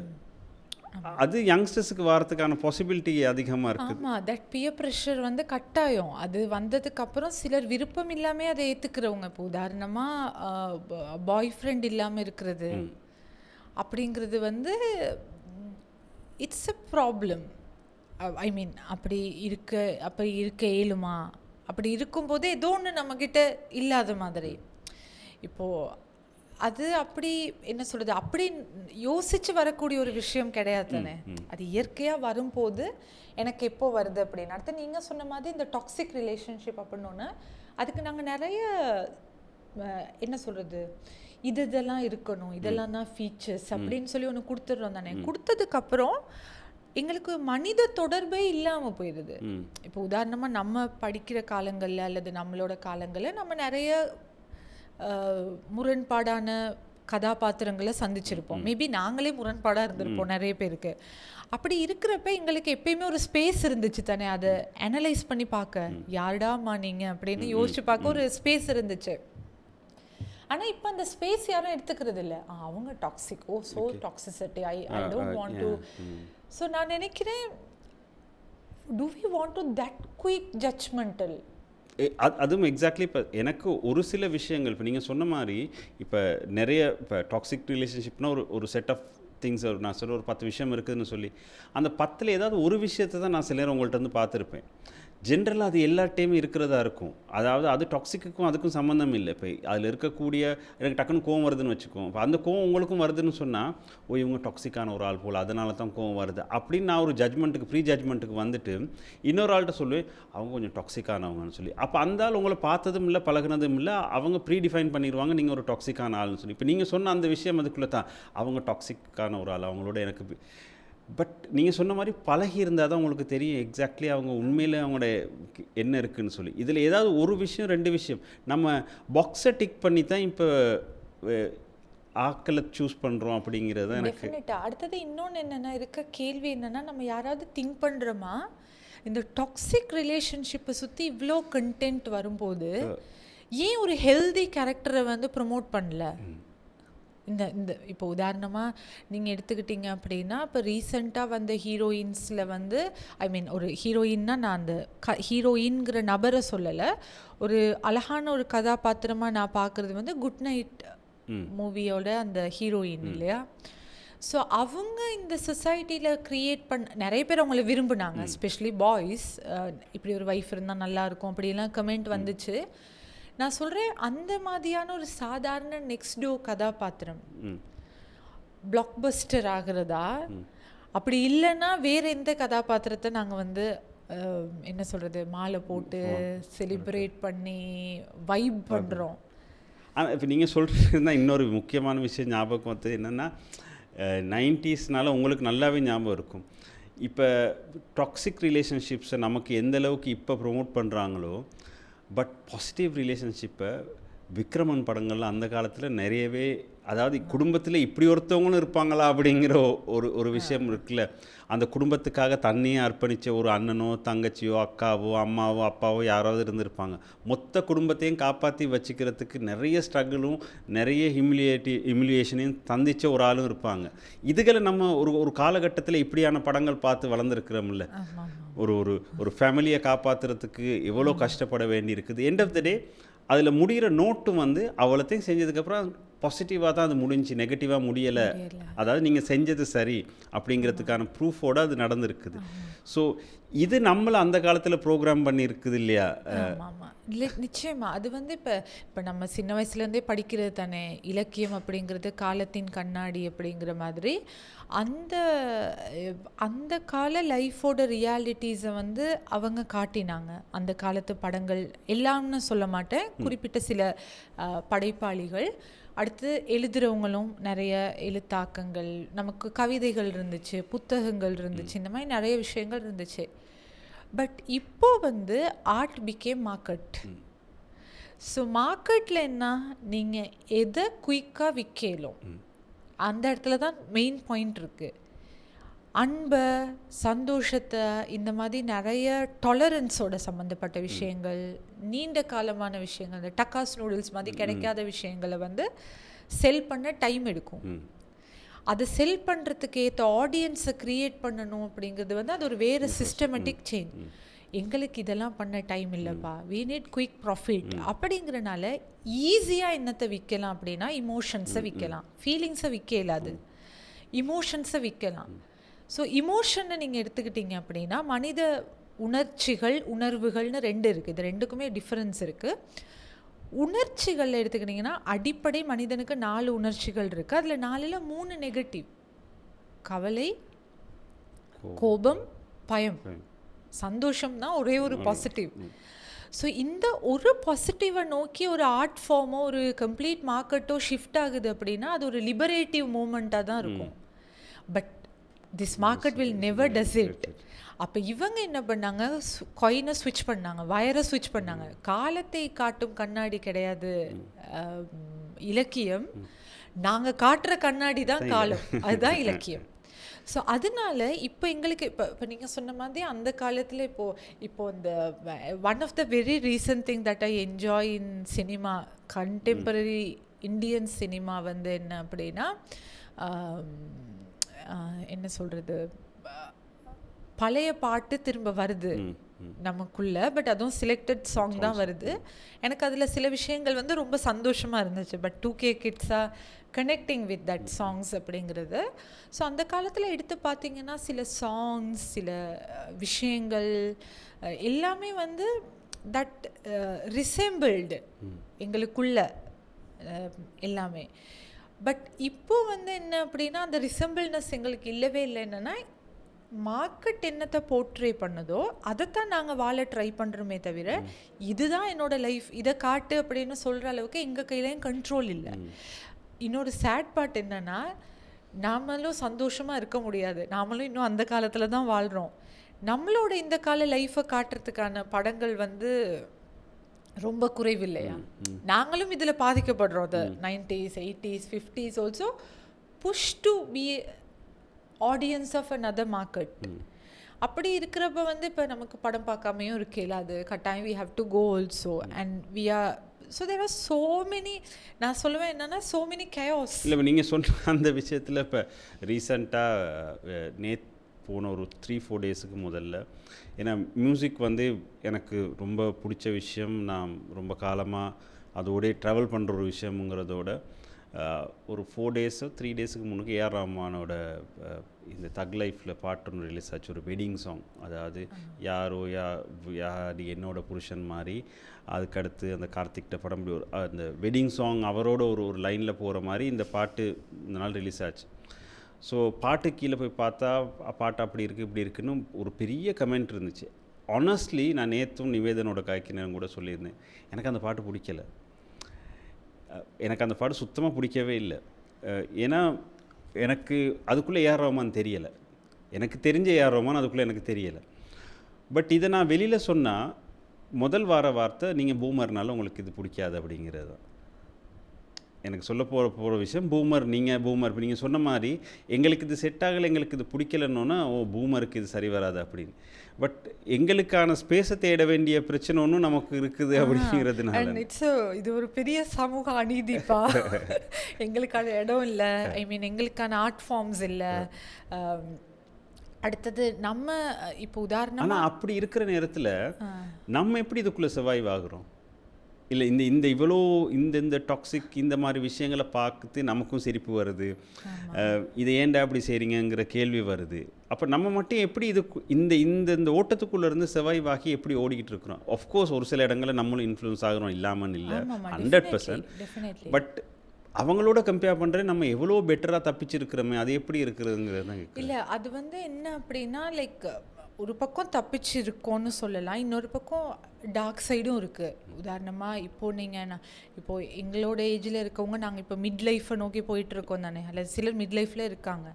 அது யங்ஸ்டர்ஸுக்கு வரதுக்கான பாசிபிலிட்டி அதிகமாக இருக்குது. ஆமாம், தட் பியர் ப்ரெஷர் கட்டாயம். அது வந்ததுக்கப்புறம் சிலர் விருப்பம் இல்லாமல் அதை ஏற்றுக்கிறவங்க. இப்போ உதாரணமாக பாய் ஃப்ரெண்ட் இல்லாமல் இருக்கிறது அப்படிங்கிறது இட்ஸ் அ ப்ராப்ளம். ஐ மீன் அப்படி இருக்க இயலுமா? அப்படி இருக்கும்போது ஏதோ ஒன்று நம்மக்கிட்ட இல்லாத மாதிரி. இப்போது அது அப்படி என்ன சொல்கிறது, அப்படி யோசித்து வரக்கூடிய ஒரு விஷயம் கிடையாது தானே. அது இயற்கையாக வரும்போது எனக்கு எப்போ வருது அப்படின்னு. அடுத்து நீங்கள் சொன்ன மாதிரி இந்த டாக்ஸிக் ரிலேஷன்ஷிப் அப்படின்னோன்னு அதுக்கு நாங்கள் நிறைய என்ன சொல்கிறது, இதெல்லாம் இருக்கணும், இதெல்லாம் தான் ஃபீச்சர்ஸ் அப்படின்னு சொல்லி ஒன்று கொடுத்துட்றோம் தானே. கொடுத்ததுக்கப்புறம் எங்களுக்கு மனித தொடர்பே இல்லாமல் போயிடுது. இப்போ உதாரணமாக நம்ம படிக்கிற காலங்களில் அல்லது நம்மளோட காலங்களில் நம்ம நிறைய முரண்பாடான கதாபாத்திரங்களை சந்திச்சிருப்போம். மேபி நாங்களே முரண்பாடாக இருந்திருப்போம் நிறைய பேருக்கு. அப்படி இருக்கிறப்ப எங்களுக்கு எப்பயுமே ஒரு ஸ்பேஸ் இருந்துச்சு தானே, அதை அனலைஸ் பண்ணி பார்க்க, யாருடாமா நீங்கள் அப்படின்னு யோசிச்சு பார்க்க ஒரு ஸ்பேஸ் இருந்துச்சு. ஆனால் இப்போ அந்த ஸ்பேஸ் யாரும் எடுத்துக்கிறது இல்லை. அவங்க toxic, so toxicity, I don't want to. So நான் நினைக்கிறேன், do we want to that quick judgmental? அதுவும் எக்ஸாக்ட்லி. இப்போ எனக்கு ஒரு சில விஷயங்கள் இப்போ நீங்கள் சொன்ன மாதிரி இப்போ நிறைய இப்போ டாக்ஸிக் ரிலேஷன்ஷிப்னால் ஒரு செட் ஆஃப் திங்ஸ் நான் சொல்ல ஒரு 10 விஷயம் இருக்குதுன்னு சொல்லி அந்த 10ல் ஏதாவது ஒரு விஷயத்தை தான் நான் சில நேரம் உங்கள்கிட்ட பார்த்துருப்பேன். ஜென்ரலாக அது எல்லா டைமும் இருக்கிறதா இருக்கும். அதாவது அது டாக்ஸிக்குக்கும் அதுக்கும் சம்மந்தம் இல்லை. இப்போ அதில் இருக்கக்கூடிய எனக்கு டக்குன்னு கோவம் வருதுன்னு வச்சுக்கோம். இப்போ அந்த கோவம் உங்களுக்கும் வருதுன்னு சொன்னால், இவங்க டாக்ஸிக்கான ஒரு ஆள் போல், அதனால தான் கோவம் வருது அப்படின்னு நான் ஒரு ப்ரீ ஜட்ஜ்மெண்ட்டுக்கு வந்துட்டு இன்னொரு ஆள்கிட்ட சொல்லுவேன், அவங்க கொஞ்சம் டாக்ஸிக்கானவங்கன்னு சொல்லி. அப்போ அந்த ஆள் உங்களை பார்த்ததும் இல்லை, பழகினதும் இல்லை, அவங்க ப்ரீ டிஃபைன் பண்ணிடுவாங்க நீங்கள் ஒரு டாக்ஸிக்கான ஆள்னு சொல்லி. இப்போ நீங்கள் சொன்ன அந்த விஷயம் அதுக்குள்ளே தான் அவங்க டாக்ஸிக்கான ஒரு ஆள், அவங்களோட எனக்கு. பட் நீங்கள் சொன்ன மாதிரி பழகி இருந்தால் தான் உங்களுக்கு தெரியும் எக்ஸாக்ட்லி அவங்க உண்மையில் அவங்களோட என்ன இருக்குதுன்னு சொல்லி. இதில் ஏதாவது ஒரு விஷயம் 2 விஷயம் நம்ம பாக்ஸை டிக் பண்ணி தான் இப்போ ஆக்களை சூஸ் பண்ணுறோம் அப்படிங்கிறது தான் எனக்கு. அடுத்தது இன்னொன்று என்னென்னா இருக்க கேள்வி என்னென்னா, நம்ம யாராவது திங்க் பண்ணுறோமா இந்த டாக்ஸிக் ரிலேஷன்ஷிப்பை சுற்றி இவ்வளோ கண்டென்ட் வரும்போது ஏன் ஒரு ஹெல்தி கேரக்டரை ப்ரமோட் பண்ணல? இந்த இப்போ உதாரணமாக நீங்கள் எடுத்துக்கிட்டீங்க அப்படின்னா, இப்போ ரீசெண்டாக வந்த ஹீரோயின்ஸில் ஐ மீன் ஒரு ஹீரோயின்னா நான் அந்த ஹீரோயின்கிற நபரை சொல்லலை, ஒரு அழகான ஒரு கதாபாத்திரமாக நான் பார்க்குறது குட் நைட் மூவியோட அந்த ஹீரோயின் இல்லையா. ஸோ அவங்க இந்த சொசைட்டியில் க்ரியேட் நிறைய பேர் அவங்கள விரும்புனாங்க, எஸ்பெஷலி பாய்ஸ். இப்படி ஒரு ஒய்ஃப் இருந்தால் நல்லாயிருக்கும் அப்படிலாம் கமெண்ட் வந்துச்சு. நான் சொல்கிறேன், அந்த மாதிரியான ஒரு சாதாரண நெக்ஸ்ட் டோ கதாபாத்திரம் பிளாக் பஸ்டர் ஆகிறதா? அப்படி இல்லைன்னா வேறு எந்த கதாபாத்திரத்தை நாங்கள் என்ன சொல்கிறது, மாலை போட்டு செலிப்ரேட் பண்ணி வைப் பண்ணுறோம்? ஆனால் இப்போ நீங்கள் சொல்கிறதுனா இன்னொரு முக்கியமான விஷயம் ஞாபகம் வந்து என்னென்னா, 90ஸ்னால உங்களுக்கு நல்லாவே ஞாபகம் இருக்கும். இப்போ டாக்ஸிக் ரிலேஷன்ஷிப்ஸை நமக்கு எந்த அளவுக்கு இப்போ ப்ரொமோட் பண்ணுறாங்களோ, பட் பாசிட்டிவ் ரிலேஷன்ஷிப்பை விக்ரமன் படங்கள்லாம் அந்த காலத்தில் நிறையவே அதாவது குடும்பத்தில் இப்படி ஒருத்தவங்களும் இருப்பாங்களா அப்படிங்கிற ஒரு விஷயம் இருக்குல்ல. அந்த குடும்பத்துக்காக தண்ணியை அர்ப்பணித்த ஒரு அண்ணனோ தங்கச்சியோ அக்காவோ அம்மாவோ அப்பாவோ யாராவது இருந்திருப்பாங்க. மொத்த குடும்பத்தையும் காப்பாற்றி வச்சுக்கிறதுக்கு நிறைய ஸ்ட்ரகிளும் நிறைய ஹியூமிலியேஷனையும் சந்தித்த ஒரு ஆளும் இருப்பாங்க. இதுகளை நம்ம ஒரு காலகட்டத்தில் இப்படியான படங்கள் பார்த்து வளர்ந்துருக்கிறோம்ல. ஒரு ஒரு ஒரு ஃபேமிலியை காப்பாற்றுறதுக்கு எவ்வளோ கஷ்டப்பட வேண்டி இருக்குது. எண்ட் ஆஃப் த டே அதில் முடிகிற நோட்டும் வந்து அவ்வளோத்தையும் செஞ்சதுக்கப்புறம் பாசிட்டிவாக தான் அது முடிஞ்சு, நெகட்டிவாக முடியலை. அதாவது நீங்கள் செஞ்சது சரி அப்படிங்கிறதுக்கான ப்ரூஃபோடு அது நடந்திருக்குது. ஸோ இது நம்மளை அந்த காலத்தில் ப்ரோக்ராம் பண்ணியிருக்குது இல்லையா? இல்லை, நிச்சயமா. அது வந்து இப்போ நம்ம சின்ன வயசுலேருந்தே படிக்கிறது தானே இலக்கியம் அப்படிங்கிறது, காலத்தின் கண்ணாடி அப்படிங்கிற மாதிரி. அந்த அந்த கால லைஃபோட ரியாலிட்டிஸை வந்து அவங்க காட்டினாங்க. அந்த காலத்து படங்கள் எல்லாம்னு சொல்ல மாட்டேன், குறிப்பிட்ட சில படைப்பாளிகள். அடுத்து எழுதுகிறவங்களும் நிறைய எழுத்தாக்கங்கள், நமக்கு கவிதைகள் இருந்துச்சு, புத்தகங்கள் இருந்துச்சு, இந்த மாதிரி நிறைய விஷயங்கள் இருந்துச்சு. பட் இப்போ வந்து ஆர்ட் பிகேம் மார்க்கெட். ஸோ மார்க்கெட்டில் என்ன, நீங்கள் எதை குயிக்காக விற்கலும் அந்த இடத்துல தான் மெயின் பாயிண்ட் இருக்குது. அன்பை, சந்தோஷத்தை, இந்த மாதிரி நிறைய டாலரன்ஸோட சம்மந்தப்பட்ட விஷயங்கள், நீண்ட காலமான விஷயங்கள், இந்த டக்காஸ் நூடுல்ஸ் மாதிரி கிடைக்காத விஷயங்களை வந்து செல் பண்ண டைம் எடுக்கும். அதை செல் பண்ணுறதுக்கு ஏற்ற ஆடியன்ஸை க்ரியேட் பண்ணணும் அப்படிங்கிறது வந்து அது ஒரு வேறு சிஸ்டமேட்டிக் சேஞ்ச். எங்களுக்கு இதெல்லாம் பண்ண டைம் இல்லைப்பா, we need குயிக் ப்ராஃபிட் அப்படிங்கிறனால ஈஸியாக என்னத்தை விற்கலாம் அப்படின்னா இமோஷன்ஸை விற்கலாம். ஃபீலிங்ஸை விற்க இல்லாது, இமோஷன்ஸை விற்கலாம். ஸோ இமோஷனை நீங்கள் எடுத்துக்கிட்டீங்க அப்படின்னா மனித உணர்ச்சிகள், உணர்வுகள்னு ரெண்டு இருக்குது. இது ரெண்டுக்குமே டிஃப்ரென்ஸ் இருக்குது. உணர்ச்சிகள் எடுத்துக்கிட்டிங்கன்னா அடிப்படை மனிதனுக்கு 4 உணர்ச்சிகள் இருக்குது. அதில் 4ல் 3 நெகட்டிவ்: கவலை, கோபம், பயம். சந்தோஷம் தான் ஒரே ஒரு பாசிட்டிவ். ஸோ இந்த ஒரு பாசிட்டிவை நோக்கி ஒரு ஆர்ட் ஃபார்மோ ஒரு கம்ப்ளீட் மார்க்கெட்டோ ஷிஃப்ட் ஆகுது அப்படின்னா அது ஒரு லிபரேட்டிவ் மூமெண்ட்டாக தான் இருக்கும். But this market will never does it. அப்போ இவங்க என்ன பண்ணாங்க, காயினை ஸ்விட்ச் பண்ணாங்க, வயரை ஸ்விட்ச் பண்ணாங்க. காலத்தை காட்டும் கண்ணாடி கிடையாது இலக்கியம், நாங்கள் காட்டுற கண்ணாடி தான் காலம், அதுதான் இலக்கியம். ஸோ அதனால இப்போ எங்களுக்கு இப்போ நீங்கள் சொன்ன மாதிரி அந்த காலத்தில் இப்போ இந்த one of the very recent thing that I enjoy in cinema, contemporary Indian cinema வந்து என்ன அப்படின்னா, என்ன சொல்கிறது, பழைய பாட்டு திரும்ப வருது நமக்குள்ள. பட் அதுவும் செலக்டட் சாங் தான் வருது. எனக்கு அதில் சில விஷயங்கள் வந்து ரொம்ப சந்தோஷமாக இருந்துச்சு. பட் 2K கிட்ஸாக கனெக்டிங் வித் தட் சாங்ஸ் அப்படிங்கிறது. ஸோ அந்த காலத்தில் எடுத்து பார்த்தீங்கன்னா சில சாங்ஸ், சில விஷயங்கள் எல்லாமே வந்து தட் ரிசெம்பிள்டு எங்களுக்குள்ள எல்லாமே. பட் இப்போ வந்து என்ன அப்படின்னா அந்த ரிசெம்பிள்னஸ் எங்களுக்கு இல்லவே இல்லை. என்னென்னா மார்க்கெட் என்னத்தை போர்ட்ரே பண்ணுதோ அதைத்தான் நாங்கள் வாழ ட்ரை பண்ணுறோமே தவிர இதுதான் என்னோட லைஃப், இதை காட்டு அப்படின்னு சொல்கிற அளவுக்கு எங்கள் கையிலையும் கண்ட்ரோல் இல்லை. இன்னொரு சேட் பார்ட் என்னென்னா, நாமளும் சந்தோஷமாக இருக்க முடியாது, நாமளும் இன்னும் அந்த காலத்தில் தான் வாழ்கிறோம். நம்மளோட இந்த கால லைஃப்பை காட்டுறதுக்கான படங்கள் வந்து ரொம்ப குறைவு இல்லையா? நாங்களும் இதில் பாதிக்கப்படுறோம். The 90s, 80s, 50s also push to be audience of another market. அப்படி இருக்கிறப்ப வந்து இப்போ நமக்கு படம் பார்க்காமையும் இருக்கையில் அது கட்டாயம் we have to go also and we are so there are so many. நான் சொல்லுவேன் என்னன்னா so many chaos. இல்லை நீங்கள் சொன்ன அந்த விஷயத்தில் இப்போ ரீசண்டாக போன ஒரு 3-4 டேஸுக்கு முதல்ல, ஏன்னா மியூசிக் வந்து எனக்கு ரொம்ப பிடிச்ச விஷயம், நான் ரொம்ப காலமாக அதோடய ட்ராவல் பண்ணுற ஒரு விஷயம்ங்கிறதோட ஒரு 4 டேஸோ 3 டேஸுக்கு முன்னுக்கு ஏஆர் ரஹ்மானோட இந்த தக் லைஃப்பில் பாட்டு ஒன்று ரிலீஸ் ஆச்சு, ஒரு வெட்டிங் சாங். அதாவது யாரோ யார் என்னோட புருஷன் மாதிரி, அதுக்கடுத்து அந்த கார்த்திக்கிட்ட படம், இப்படி ஒரு அந்த வெட்டிங் சாங் அவரோட ஒரு லைனில் போகிற மாதிரி இந்த பாட்டு இந்த நாள் ரிலீஸ் ஆச்சு. ஸோ பாட்டு கீழே போய் பார்த்தா பாட்டு அப்படி இருக்குது இப்படி இருக்குன்னு ஒரு பெரிய கமெண்ட் இருந்துச்சு. ஆனஸ்ட்லி நான் நேற்றும் நிவேதனோட காய்க்கினேன் கூட சொல்லியிருந்தேன், எனக்கு அந்த பாட்டு பிடிக்கலை. எனக்கு அந்த பாட்டு சுத்தமாக பிடிக்கவே இல்லை. ஏன்னா எனக்கு அதுக்குள்ளே ஏஆர் ரஹ்மான் தெரியலை, எனக்கு தெரிஞ்ச ஏஆர் ரஹ்மான் அதுக்குள்ளே எனக்கு தெரியலை. பட் இதை நான் வெளியில் சொன்னால் முதல் வார்த்தை நீங்கள் பூமர்னால உங்களுக்கு இது பிடிக்காது அப்படிங்கிறது தான். எனக்கு சொல்ல போகிற விஷயம் பூமர். நீங்கள் பூமர் இப்போ நீங்கள் சொன்ன மாதிரி எங்களுக்கு இது செட் ஆகலை, எங்களுக்கு இது பிடிக்கலன்னொன்னா ஓ பூமருக்கு இது சரி வராது அப்படின்னு. பட் எங்களுக்கான ஸ்பேஸை தேட வேண்டிய பிரச்சனை ஒன்றும் நமக்கு இருக்குது அப்படிங்கிறதுனால இது ஒரு பெரிய சமூக அநீதிப்பா. எங்களுக்கான இடம் இல்லை, ஐ மீன் எங்களுக்கான ஆர்ட் ஃபார்ம்ஸ் இல்லை. அடுத்தது நம்ம இப்போ உதாரணம், ஆனால் அப்படி இருக்கிற நேரத்தில் நம்ம எப்படி இதுக்குள்ளே சர்வைவ் ஆகுறோம்? இல்லை இந்த இவ்வளோ இந்த டாக்ஸிக் இந்த மாதிரி விஷயங்களை பார்த்து நமக்கும் சிரிப்பு வருது, இதை ஏன்டா அப்படி செய்கிறீங்கிற கேள்வி வருது. அப்போ நம்ம மட்டும் எப்படி இந்த ஓட்டத்துக்குள்ளேருந்து சர்வைவ் ஆகி எப்படி ஓடிக்கிட்டு இருக்கிறோம்? ஆஃப்கோர்ஸ் ஒரு சில இடங்களில் நம்மளும் இன்ஃப்ளூயன்ஸ் ஆகிறோம், இல்லாமல் இல்லை, 100%. பட் அவங்களோட கம்பேர் பண்ணுறேன் நம்ம எவ்வளோ பெட்டராக தப்பிச்சிருக்கிறோமே, அது எப்படி இருக்கிறதுங்கிறது தான். இல்லை அது என்ன அப்படின்னா லைக் ஒரு பக்கம் தப்பிச்சிருக்கோன்னு சொல்லலாம், இன்னொரு பக்கம் டார்க் சைடும் இருக்குது. உதாரணமாக இப்போது நீங்கள் இப்போது எங்களோட ஏஜில் இருக்கவங்க நாங்கள் இப்போ மிட் லைஃப்பை நோக்கி போயிட்டுருக்கோம் தானே, அல்லது சிலர் மிட் லைஃப்பில் இருக்காங்க.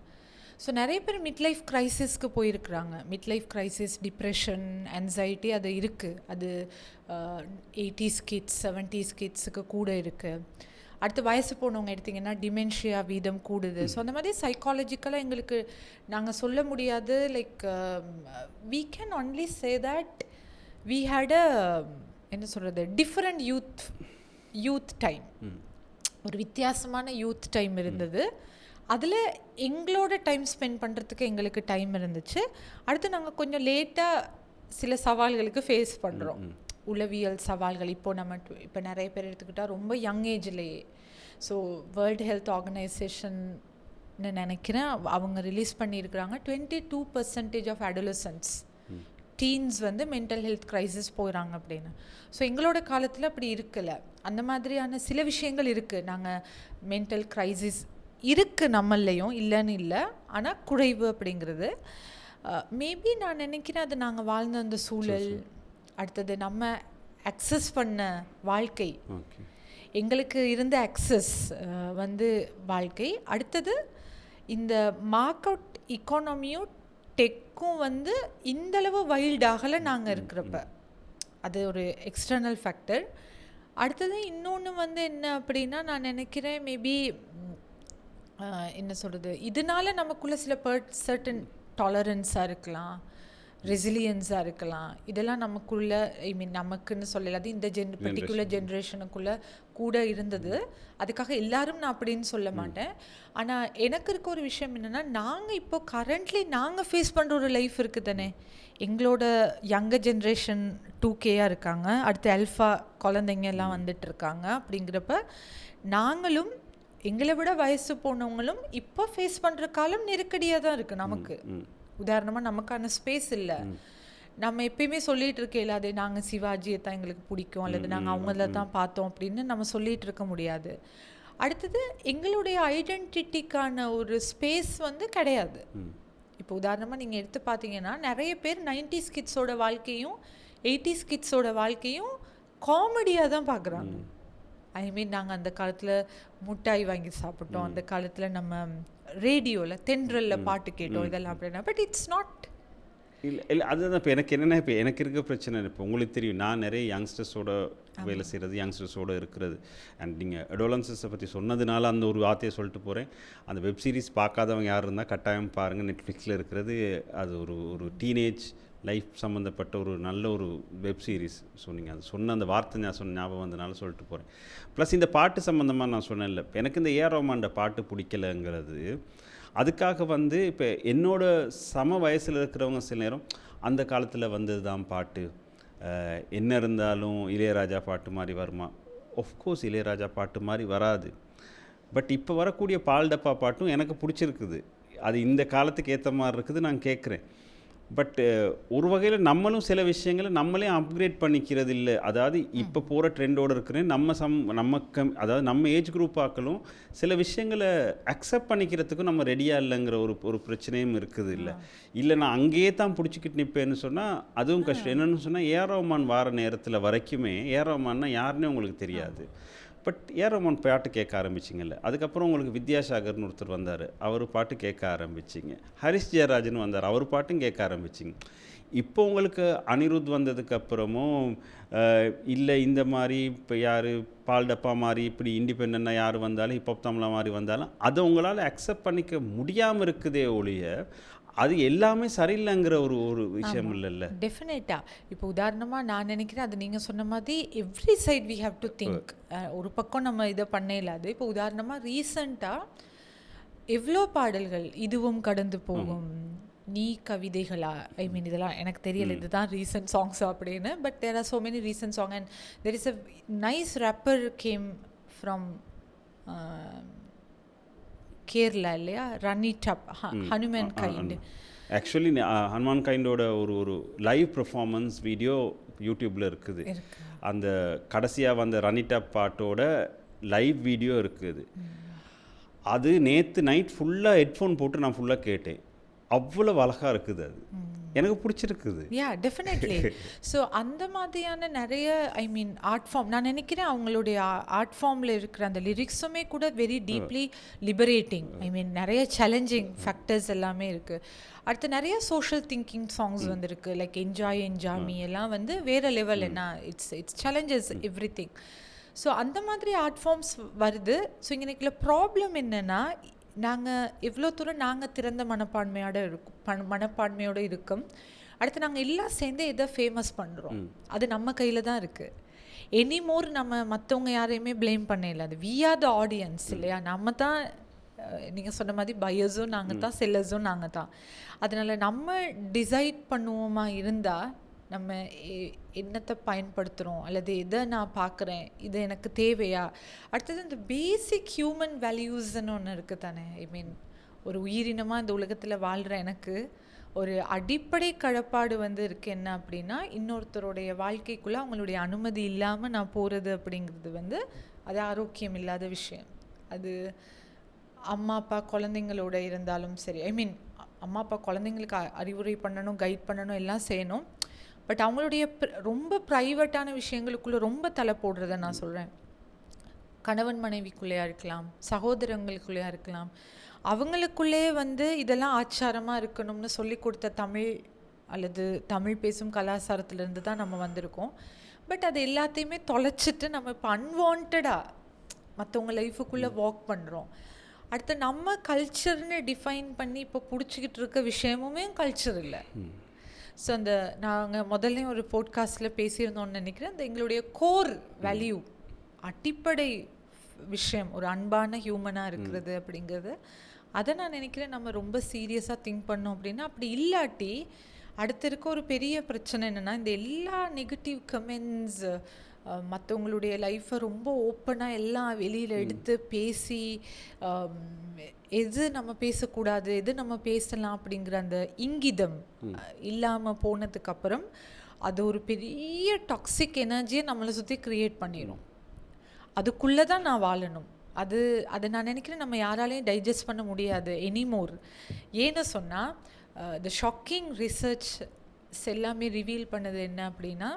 ஸோ நிறைய பேர் மிட் லைஃப் க்ரைசிஸ்க்கு போயிருக்கிறாங்க. Mid life crisis, depression, anxiety அது இருக்குது. அது 80s கிட்ஸ் 70s கிட்ஸுக்கு கூட இருக்குது. அடுத்து வயசு போனவங்க எடுத்திங்கன்னா டிமென்ஷியா வீதம் கூடுது. ஸோ அந்த மாதிரி சைக்காலஜிக்கலாக எங்களுக்கு நாங்கள் சொல்ல முடியாது. Like we can only say that we had a என்ன சொல்கிறது டிஃப்ரெண்ட் யூத் டைம், ஒரு வித்தியாசமான யூத் டைம் இருந்தது. அதில் எங்களோட டைம் ஸ்பெண்ட் பண்ணுறதுக்கு எங்களுக்கு டைம் இருந்துச்சு. அடுத்து நாங்கள் கொஞ்சம் லேட்டாக சில சவால்களுக்கு ஃபேஸ் பண்ணுறோம், உளவியல் சவால்கள். இப்போ நிறைய பேர் எடுத்துக்கிட்டால் ரொம்ப யங் ஏஜ்லேயே. ஸோ வேர்ல்டு ஹெல்த் ஆர்கனைசேஷன்னு நினைக்கிறேன் அவங்க ரிலீஸ் பண்ணியிருக்கிறாங்க 22% of adolescence teens mental health crisis போகிறாங்க அப்படின்னு. ஸோ எங்களோட காலத்தில் அப்படி இருக்கலை. அந்த மாதிரியான சில விஷயங்கள் இருக்குது. நாங்கள் மென்டல் க்ரைசிஸ் இருக்குது நம்மளையும், இல்லைன்னு இல்லை, ஆனால் குறைவு அப்படிங்கிறது. மேபி நான் நினைக்கிறேன் அது நாங்கள் வாழ்ந்த அந்த சூழல், அடுத்தது நம்ம அக்சஸ் பண்ண வாழ்க்கை, எங்களுக்கு இருந்த அக்சஸ் வாழ்க்கை. அடுத்தது இந்த மார்க் அவுட் இக்கானமியும் டெக்கும் இந்தளவு வைல்டாகலை நாங்கள் இருக்கிறப்ப, அது ஒரு எக்ஸ்டர்னல் ஃபேக்டர். அடுத்தது இன்னொன்று என்ன அப்படின்னா நான் நினைக்கிறேன் மேபி என்ன சொல்கிறது, இதனால நமக்குள்ளே சில சர்டன் டாலரன்ஸாக இருக்கலாம், ரெசிலியன்ஸாக இருக்கலாம். இதெல்லாம் நமக்குள்ளே ஐ மீன் நமக்குன்னு சொல்லலாது, இந்த பர்டிகுலர் ஜென்ரேஷனுக்குள்ளே கூட இருந்தது. அதுக்காக எல்லாரும் நான் அப்படின்னு சொல்ல மாட்டேன். ஆனால் எனக்கு இருக்க ஒரு விஷயம் என்னென்னா, நாங்கள் இப்போ கரண்ட்லி நாங்கள் ஃபேஸ் பண்ணுற ஒரு லைஃப் இருக்குது தானே. எங்களோட யங்கர் ஜென்ரேஷன் 2Kயாக இருக்காங்க, அடுத்து அல்ஃபா குழந்தைங்க எல்லாம் வந்துட்டுருக்காங்க. அப்படிங்கிறப்ப நாங்களும் எங்களை விட வயசு போனவங்களும் இப்போ ஃபேஸ் பண்ணுற காலம் நெருக்கடியாக தான் இருக்குது நமக்கு. உதாரணமாக நமக்கான ஸ்பேஸ் இல்லை. நம்ம எப்பயுமே சொல்லிகிட்டு இருக்கேன், அதே நாங்கள் சிவாஜியை தான் எங்களுக்கு பிடிக்கும், அல்லது நாங்கள் அவங்கள தான் பார்த்தோம் அப்படின்னு நம்ம சொல்லிகிட்டு இருக்க முடியாது. அடுத்தது எங்களுடைய ஐடென்டிட்டிக்கான ஒரு ஸ்பேஸ் கிடையாது. இப்போ உதாரணமாக நீங்கள் எடுத்து பார்த்தீங்கன்னா நிறைய பேர் 90s கிட்ஸோட வாழ்க்கையும் 80s கிட்ஸோட வாழ்க்கையும் காமெடியாக தான் பார்க்குறாங்க. ஐ மீன் நாங்கள் அந்த காலத்தில் முட்டாய் வாங்கி சாப்பிட்டோம், அந்த காலத்தில் நம்ம ரேடியோவில் தென்றலில் பாட்டு கேட்டோம், இதெல்லாம் அப்படின்னா. But it's not. இல்லை அதுதான் இப்போ எனக்கு என்னென்னா, இப்போ எனக்கு இருக்க பிரச்சனை இப்போ உங்களுக்கு தெரியும், நான் நிறைய யங்ஸ்டர்ஸோட வேலை செய்கிறது, யங்ஸ்டர்ஸோடு இருக்கிறது. அண்ட் நீங்கள் அடோலன்சஸை பற்றி சொன்னதுனால அந்த ஒரு வார்த்தையை சொல்லிட்டு போகிறேன். அந்த வெப் சீரிஸ் பார்க்காதவங்க யார் இருந்தால் கட்டாயம் பாருங்கள், நெட்ஃப்ளிக்ஸில் இருக்கிறது. அது ஒரு டீனேஜ் லைஃப் சம்மந்தப்பட்ட ஒரு நல்ல ஒரு வெப் சீரிஸ். ஸோ நீங்கள் அது சொன்ன அந்த வார்த்தை நான் ஞாபகம் வந்தனால சொல்லிட்டு போகிறேன். ப்ளஸ் இந்த பாட்டு சம்மந்தமாக நான் சொன்னேன் இல்லை, எனக்கு இந்த ஏஆர் ரஹ்மான் பாட்டு பிடிக்கலைங்கிறது அதுக்காக இப்போ என்னோட சம வயசில் இருக்கிறவங்க சில நேரம் அந்த காலத்தில் வந்தது தான் பாட்டு, என்ன இருந்தாலும் இளையராஜா பாட்டு மாதிரி வருமா? ஆஃப்கோர்ஸ் இளையராஜா பாட்டு மாதிரி வராது. பட் இப்போ வரக்கூடிய பால் டப்பா பாட்டும் எனக்கு பிடிச்சிருக்குது. அது இந்த காலத்துக்கு ஏற்ற மாதிரி இருக்குது, நான் கேட்குறேன். பட் ஒரு வகையில் நம்மளும் சில விஷயங்களை நம்மளே அப்கிரேட் பண்ணிக்கிறது இல்லை. அதாவது இப்போ போகிற ட்ரெண்டோடு இருக்கிறேன் அதாவது நம்ம ஏஜ் குரூப் ஆக்களும் சில விஷயங்களை அக்செப்ட் பண்ணிக்கிறதுக்கும் நம்ம ரெடியாக இல்லைங்கிற ஒரு பிரச்சனையும் இருக்குது. இல்லை நான் அங்கேயே தான் பிடிச்சிக்கிட்டு நிற்பேன்னு சொன்னால் அதுவும் கஷ்டம். என்னென்னு சொன்னால் ஏஆர் ரஹ்மான் வார நேரத்தில் வரைக்குமே ஏஆர் ரஹ்மான்னா யாருன்னே உங்களுக்கு தெரியாது. பட் ஏஆர் ரஹ்மான் பாட்டு கேட்க ஆரம்பிச்சிங்கல்ல, அதுக்கப்புறம் உங்களுக்கு வித்யாசாகர்னு ஒருத்தர் வந்தார், அவர் பாட்டு கேட்க ஆரம்பிச்சிங்க. ஹரிஷ் ஜெயராஜன் வந்தார், அவர் பாட்டும் கேட்க ஆரம்பிச்சிங்க. இப்போ உங்களுக்கு அனிருத் வந்ததுக்கு அப்புறமும் இல்லை இந்த மாதிரி இப்போ யார் பால் டப்பா மாதிரி இப்படி இண்டிபெண்ட்டாக யார் வந்தாலும் ஹிப்ஹாப் தமிழா மாதிரி வந்தாலும் அதை உங்களால் அக்செப்ட் பண்ணிக்க முடியாமல் இருக்குதே ஒழிய அது எல்லாமே சரியில்லைங்கிற ஒரு விஷயம் இல்லைல்ல. டெஃபினட்டாக இப்போ உதாரணமாக நான் நினைக்கிறேன், அது நீங்கள் சொன்ன மாதிரி every side we have to think. ஒரு பக்கம் நம்ம இதை பண்ண இல்லாது. இப்போ உதாரணமாக ரீசண்டாக எவ்வளோ பாடல்கள், இதுவும் கடந்து போகும், நீ கவிதைகளா, ஐ மீன் இதெல்லாம் எனக்கு தெரியல இதுதான் ரீசன்ட் சாங்ஸ் அப்படின்னு, but there are so many recent song and there is a nice rapper came from Kerala இல்லையா, run it up, Hanumankind. Actually ஹனுமான் கைண்டோட ஒரு லைவ் பெர்ஃபார்மன்ஸ் வீடியோ யூடியூப்பில் இருக்குது. அந்த கடைசியாக வந்த ரன்னி டப் பாட்டோட லைவ் வீடியோ இருக்குது. அது நேற்று நைட் ஃபுல்லாக ஹெட்ஃபோன் போட்டு நான் ஃபுல்லாக கேட்டேன். அவ்வளோ அழகாக இருக்குது. அது எனக்கு பிடிச்சிருக்குது. Yeah definitely. ஸோ அந்த மாதிரியான நிறைய ஐ மீன் ஆர்ட் ஃபார்ம் நான் நினைக்கிறேன் அவங்களுடைய ஆர்ட் ஃபார்மில் இருக்கிற அந்த லிரிக்ஸுமே கூட வெரி டீப்லி லிபரேட்டிங். ஐ மீன் நிறைய சேலஞ்சிங் ஃபேக்டர்ஸ் எல்லாமே இருக்குது. அடுத்து நிறைய சோஷியல் திங்கிங் சாங்ஸ் வந்துருக்கு, லைக் என்ஜாய் என்ஜாமி எல்லாம் வந்து வேறு லெவல். என்ன it's challenges every thing. So அந்த மாதிரி ஆர்ட் ஃபார்ம்ஸ் வருது. ஸோ இங்கே நிற்கிற ப்ராப்ளம் என்னென்னா, நாங்கள் எவ்வளோ தூரம் நாங்கள் திறந்த மனப்பான்மையோடு இருக்கோம். அடுத்து நாங்கள் எல்லாம் சேர்ந்து எதை ஃபேமஸ் பண்ணுறோம், அது நம்ம கையில் தான் இருக்குது. எனிமோர் நம்ம மற்றவங்க யாரையுமே ப்ளேம் பண்ணல. அது வி ஆர் த ஆடியன்ஸ் இல்லையா. நம்ம தான் நீங்கள் சொன்ன மாதிரி பையர்ஸும் நாங்கள் தான், செல்லர்ஸும் நாங்கள் தான். அதனால் நம்ம டிசைட் பண்ணுவோமா இருந்தால் நம்ம என்னத்தை பயன்படுத்துகிறோம், அல்லது எதை நான் பார்க்குறேன், இது எனக்கு தேவையா. அடுத்தது இந்த பேசிக் ஹியூமன் வேல்யூஸ்ன்னு ஒன்று இருக்குது தானே. ஐ மீன் ஒரு உயிரினமாக இந்த உலகத்தில் வாழ்கிற எனக்கு ஒரு அடிப்படை கடப்பாடு வந்து இருக்குது. என்ன அப்படின்னா, இன்னொருத்தருடைய வாழ்க்கைக்குள்ளே அவங்களுடைய அனுமதி இல்லாமல் நான் போகிறது அப்படிங்கிறது வந்து அது ஆரோக்கியம் இல்லாத விஷயம். அது அம்மா அப்பா குழந்தைங்களோட இருந்தாலும் சரி, ஐ மீன் அம்மா அப்பா குழந்தைங்களுக்கு அறிவுரை பண்ணணும், கைட் பண்ணணும், எல்லாம் செய்யணும். பட் அவங்களுடைய ரொம்ப ப்ரைவேட்டான விஷயங்களுக்குள்ளே ரொம்ப தலை போடுறத நான் சொல்கிறேன். கணவன் மனைவிக்குள்ளேயா இருக்கலாம், சகோதரங்களுக்குள்ளேயா இருக்கலாம், அவங்களுக்குள்ளே வந்து இதெல்லாம் ஆச்சாரமாக இருக்கணும்னு சொல்லி கொடுத்த தமிழ் அல்லது தமிழ் பேசும் கலாச்சாரத்துலேருந்து தான் நம்ம வந்திருக்கோம். பட் அது எல்லாத்தையுமே தொலைச்சிட்டு நம்ம இப்போ அன்வான்டாக மற்றவங்க லைஃபுக்குள்ளே வாக் பண்ணுறோம். அடுத்து நம்ம கல்ச்சர்னு டிஃபைன் பண்ணி இப்போ பிடிச்சிக்கிட்டு இருக்க விஷயமுமே கல்ச்சர் இல்லை. ஸோ அந்த நாங்கள் முதல்ல ஒரு போட்காஸ்ட்டில் பேசியிருந்தோம்னு நினைக்கிறேன், அந்த எங்களுடைய கோர் வேல்யூ, அடிப்படை விஷயம் ஒரு அன்பான ஹியூமனாக இருக்கிறது அப்படிங்கிறது, அதை நான் நினைக்கிறேன் நம்ம ரொம்ப சீரியஸாக திங்க் பண்ணோம். அப்படின்னா அப்படி இல்லாட்டி அடுத்து இருக்க ஒரு பெரிய பிரச்சனை என்னென்னா, இந்த எல்லா நெகட்டிவ் கமெண்ட்ஸ், மற்றவங்களுடைய லைஃப்பை ரொம்ப ஓப்பனாக எல்லாம் வெளியில் எடுத்து பேசி எது நம்ம பேசக்கூடாது, எது நம்ம பேசலாம் அப்படிங்கிற அந்த இங்கிதம் இல்லாமல் போனதுக்கப்புறம் அது ஒரு பெரிய டாக்ஸிக் எனர்ஜியை நம்மளை சுற்றி க்ரியேட் பண்ணிடும். அதுக்குள்ளே தான் நான் வாழணும். அதை நான் நினைக்கிறேன் நம்ம யாராலையும் டைஜஸ்ட் பண்ண முடியாது எனிமோர். ஏன்னு சொன்னால் த ஷாக்கிங் ரிசர்ச் எல்லாமே ரிவீல் பண்ணது என்ன அப்படின்னா,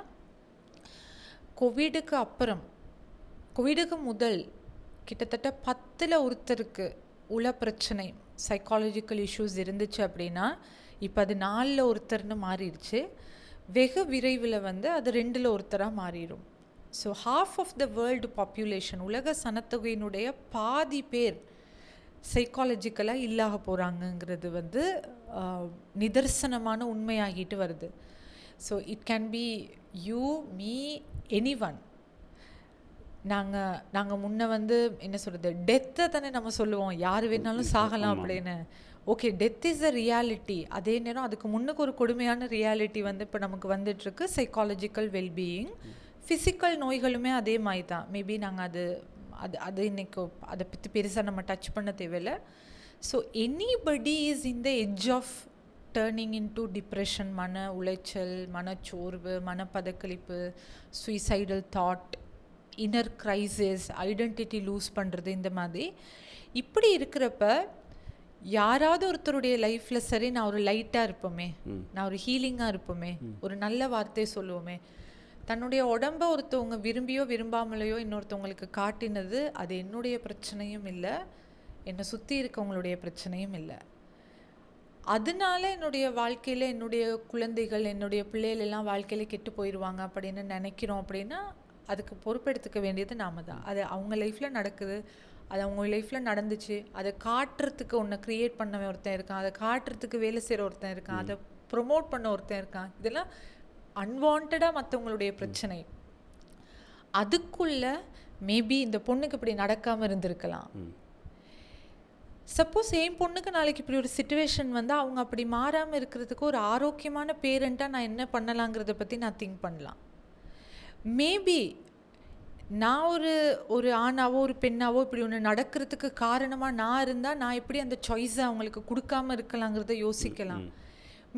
கோவிடுக்கு அப்புறம், கோவிடுக்கு முதல் கிட்டத்தட்ட 10ல் ஒருத்தருக்கு உள பிரச்சனை, சைக்காலஜிக்கல் இஷ்யூஸ் இருந்துச்சு அப்படின்னா இப்போ அது 4ல் ஒருத்தர்னு மாறிடுச்சு. வெகு விரைவில் வந்து அது 2ல் ஒருத்தராக மாறிடும். So half of the world population, உலக சனத்தொகையினுடைய பாதி பேர் சைக்காலஜிக்கலாக இல்லாக போகிறாங்கங்கிறது வந்து நிதர்சனமான உண்மையாகிட்டு வருது. So it can be you, me, anyone. நாங்கள் முன்ன வந்து என்ன சொல்கிறது, டெத்தை தானே நம்ம சொல்லுவோம், யார் வேணாலும் சாகலாம் அப்படின்னு. Okay, death is a reality. அதே நேரம் அதுக்கு முன்னுக்கு ஒரு கொடுமையான ரியாலிட்டி வந்து இப்போ நமக்கு வந்துட்டுருக்கு, சைக்காலஜிக்கல் வெல்பீயிங். ஃபிசிக்கல் நோய்களுமே அதே மாதிரி தான். மேபி நாங்கள் அது இன்னைக்கு அதை பற்றி பெருசாக நம்ம டச் பண்ண தேவையில்லை. So anybody is in the edge of turning into depression, மன உளைச்சல், மனச்சோர்வு, மனப்பதக்களிப்பு, suicidal thought, inner crisis, identity lose பண்ணுறது, இந்த மாதிரி. இப்படி இருக்கிறப்ப யாராவது ஒருத்தருடைய லைஃப்பில் சரி, நான் ஒரு லைட்டாக இருப்போமே, நான் ஒரு ஹீலிங்காக இருப்போமே, ஒரு நல்ல வார்த்தையை சொல்லுவோமே, தன்னுடைய உடம்பை ஒருத்தவங்க விரும்பியோ விரும்பாமலையோ இன்னொருத்தவங்களுக்கு காட்டினது அது என்னுடைய பிரச்சனையும் இல்லை, என்னை சுற்றி இருக்கவங்களுடைய பிரச்சனையும் இல்லை. அதனால என்னுடைய வாழ்க்கையில் என்னுடைய குழந்தைகள் என்னுடைய பிள்ளைகள் எல்லாம் வாழ்க்கையில் கெட்டு போயிடுவாங்க அப்படின்னு நினைக்கிறோம் அப்படின்னா அதுக்கு பொறுப்பெடுத்துக்க வேண்டியது நாம தான். அது அவங்க லைஃப்பில் நடக்குது, அது அவங்க லைஃப்பில் நடந்துச்சு. அதை காட்டுறதுக்கு ஒன்று க்ரியேட் பண்ண ஒருத்தன் இருக்கான், அதை காட்டுறதுக்கு வேலை செய்கிற ஒருத்தன் இருக்கான், அதை ப்ரொமோட் பண்ண ஒருத்தன் இருக்கான். இதெல்லாம் அன்வான்டாக மற்றவங்களுடைய பிரச்சனை. அதுக்குள்ள மேபி இந்த பொண்ணுக்கு இப்படி நடக்காமல் இருந்திருக்கலாம். சப்போஸ் என் பொண்ணுக்கு நாளைக்கு இப்படி ஒரு சுச்சுவேஷன் வந்து அவங்க அப்படி மாறாமல் இருக்கிறதுக்கு ஒரு ஆரோக்கியமான பேரண்ட்டாக நான் என்ன பண்ணலாங்கிறத பற்றி நான் திங்க் பண்ணலாம். மேபி நான் ஒரு ஆணாவோ ஒரு பெண்ணாவோ இப்படி ஒன்று நடக்கிறதுக்கு காரணமாக நான் இருந்தால் நான் எப்படி அந்த சாய்ஸை அவங்களுக்கு கொடுக்காம இருக்கலாங்கிறத யோசிக்கலாம்.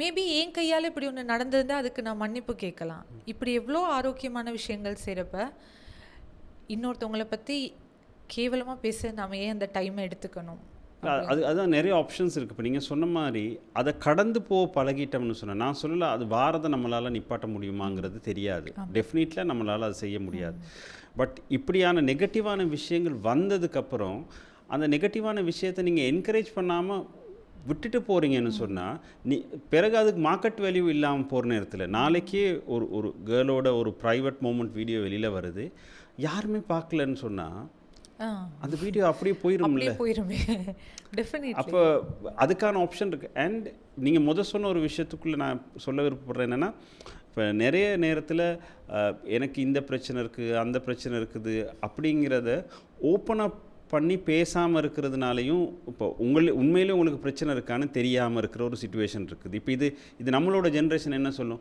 மேபி என் கையால் இப்படி ஒன்று நடந்திருந்தால் அதுக்கு நான் மன்னிப்பு கேட்கலாம். இப்படி எவ்வளோ ஆரோக்கியமான விஷயங்கள் செய்கிறப்ப இன்னொருத்தவங்களை பற்றி கேவலமாக பேச நாம் ஏன் அந்த டைமை எடுத்துக்கணும்? அதுதான் நிறைய ஆப்ஷன்ஸ் இருக்குது. இப்போ நீங்கள் சொன்ன மாதிரி அதை கடந்து போக பழகிட்டோம்னு சொன்னேன். நான் சொல்லலை அது வாரதை நம்மளால் நிப்பாட்ட முடியுமாங்கிறது தெரியாது. டெஃபினெட்லாக நம்மளால் அது செய்ய முடியாது. பட் இப்படியான நெகட்டிவான விஷயங்கள் வந்ததுக்கப்புறம் அந்த நெகட்டிவான விஷயத்தை நீங்கள் என்கரேஜ் பண்ணாமல் விட்டுட்டு போகிறீங்கன்னு சொன்னால் பிறகு அதுக்கு மார்க்கெட் வேல்யூ இல்லாமல் போகிற நேரத்தில் நாளைக்கே ஒரு கேர்ளோட ஒரு ப்ரைவேட் மூமெண்ட் வீடியோ வெளியில் வருது, யாருமே பார்க்கலன்னு சொன்னால் அந்த வீடியோ அப்படியே போயிருமே. அப்போ அதுக்கான ஆப்ஷன் இருக்குது. அண்ட் நீங்கள் சொன்ன ஒரு விஷயத்துக்குள்ளே நான் சொல்ல விருப்பப்படுறேன் என்னென்னா, இப்போ நிறைய நேரத்தில் எனக்கு இந்த பிரச்சனை இருக்குது அந்த பிரச்சனை இருக்குது அப்படிங்கிறத ஓப்பனாக பண்ணி பேசாமல் இருக்கிறதுனாலையும் இப்போ உண்மையிலே உங்களுக்கு பிரச்சனை இருக்கான்னு தெரியாமல் இருக்கிற ஒரு சிச்சுவேஷன் இருக்குது. இப்போ இது நம்மளோட ஜென்ரேஷன் என்ன சொல்லும்,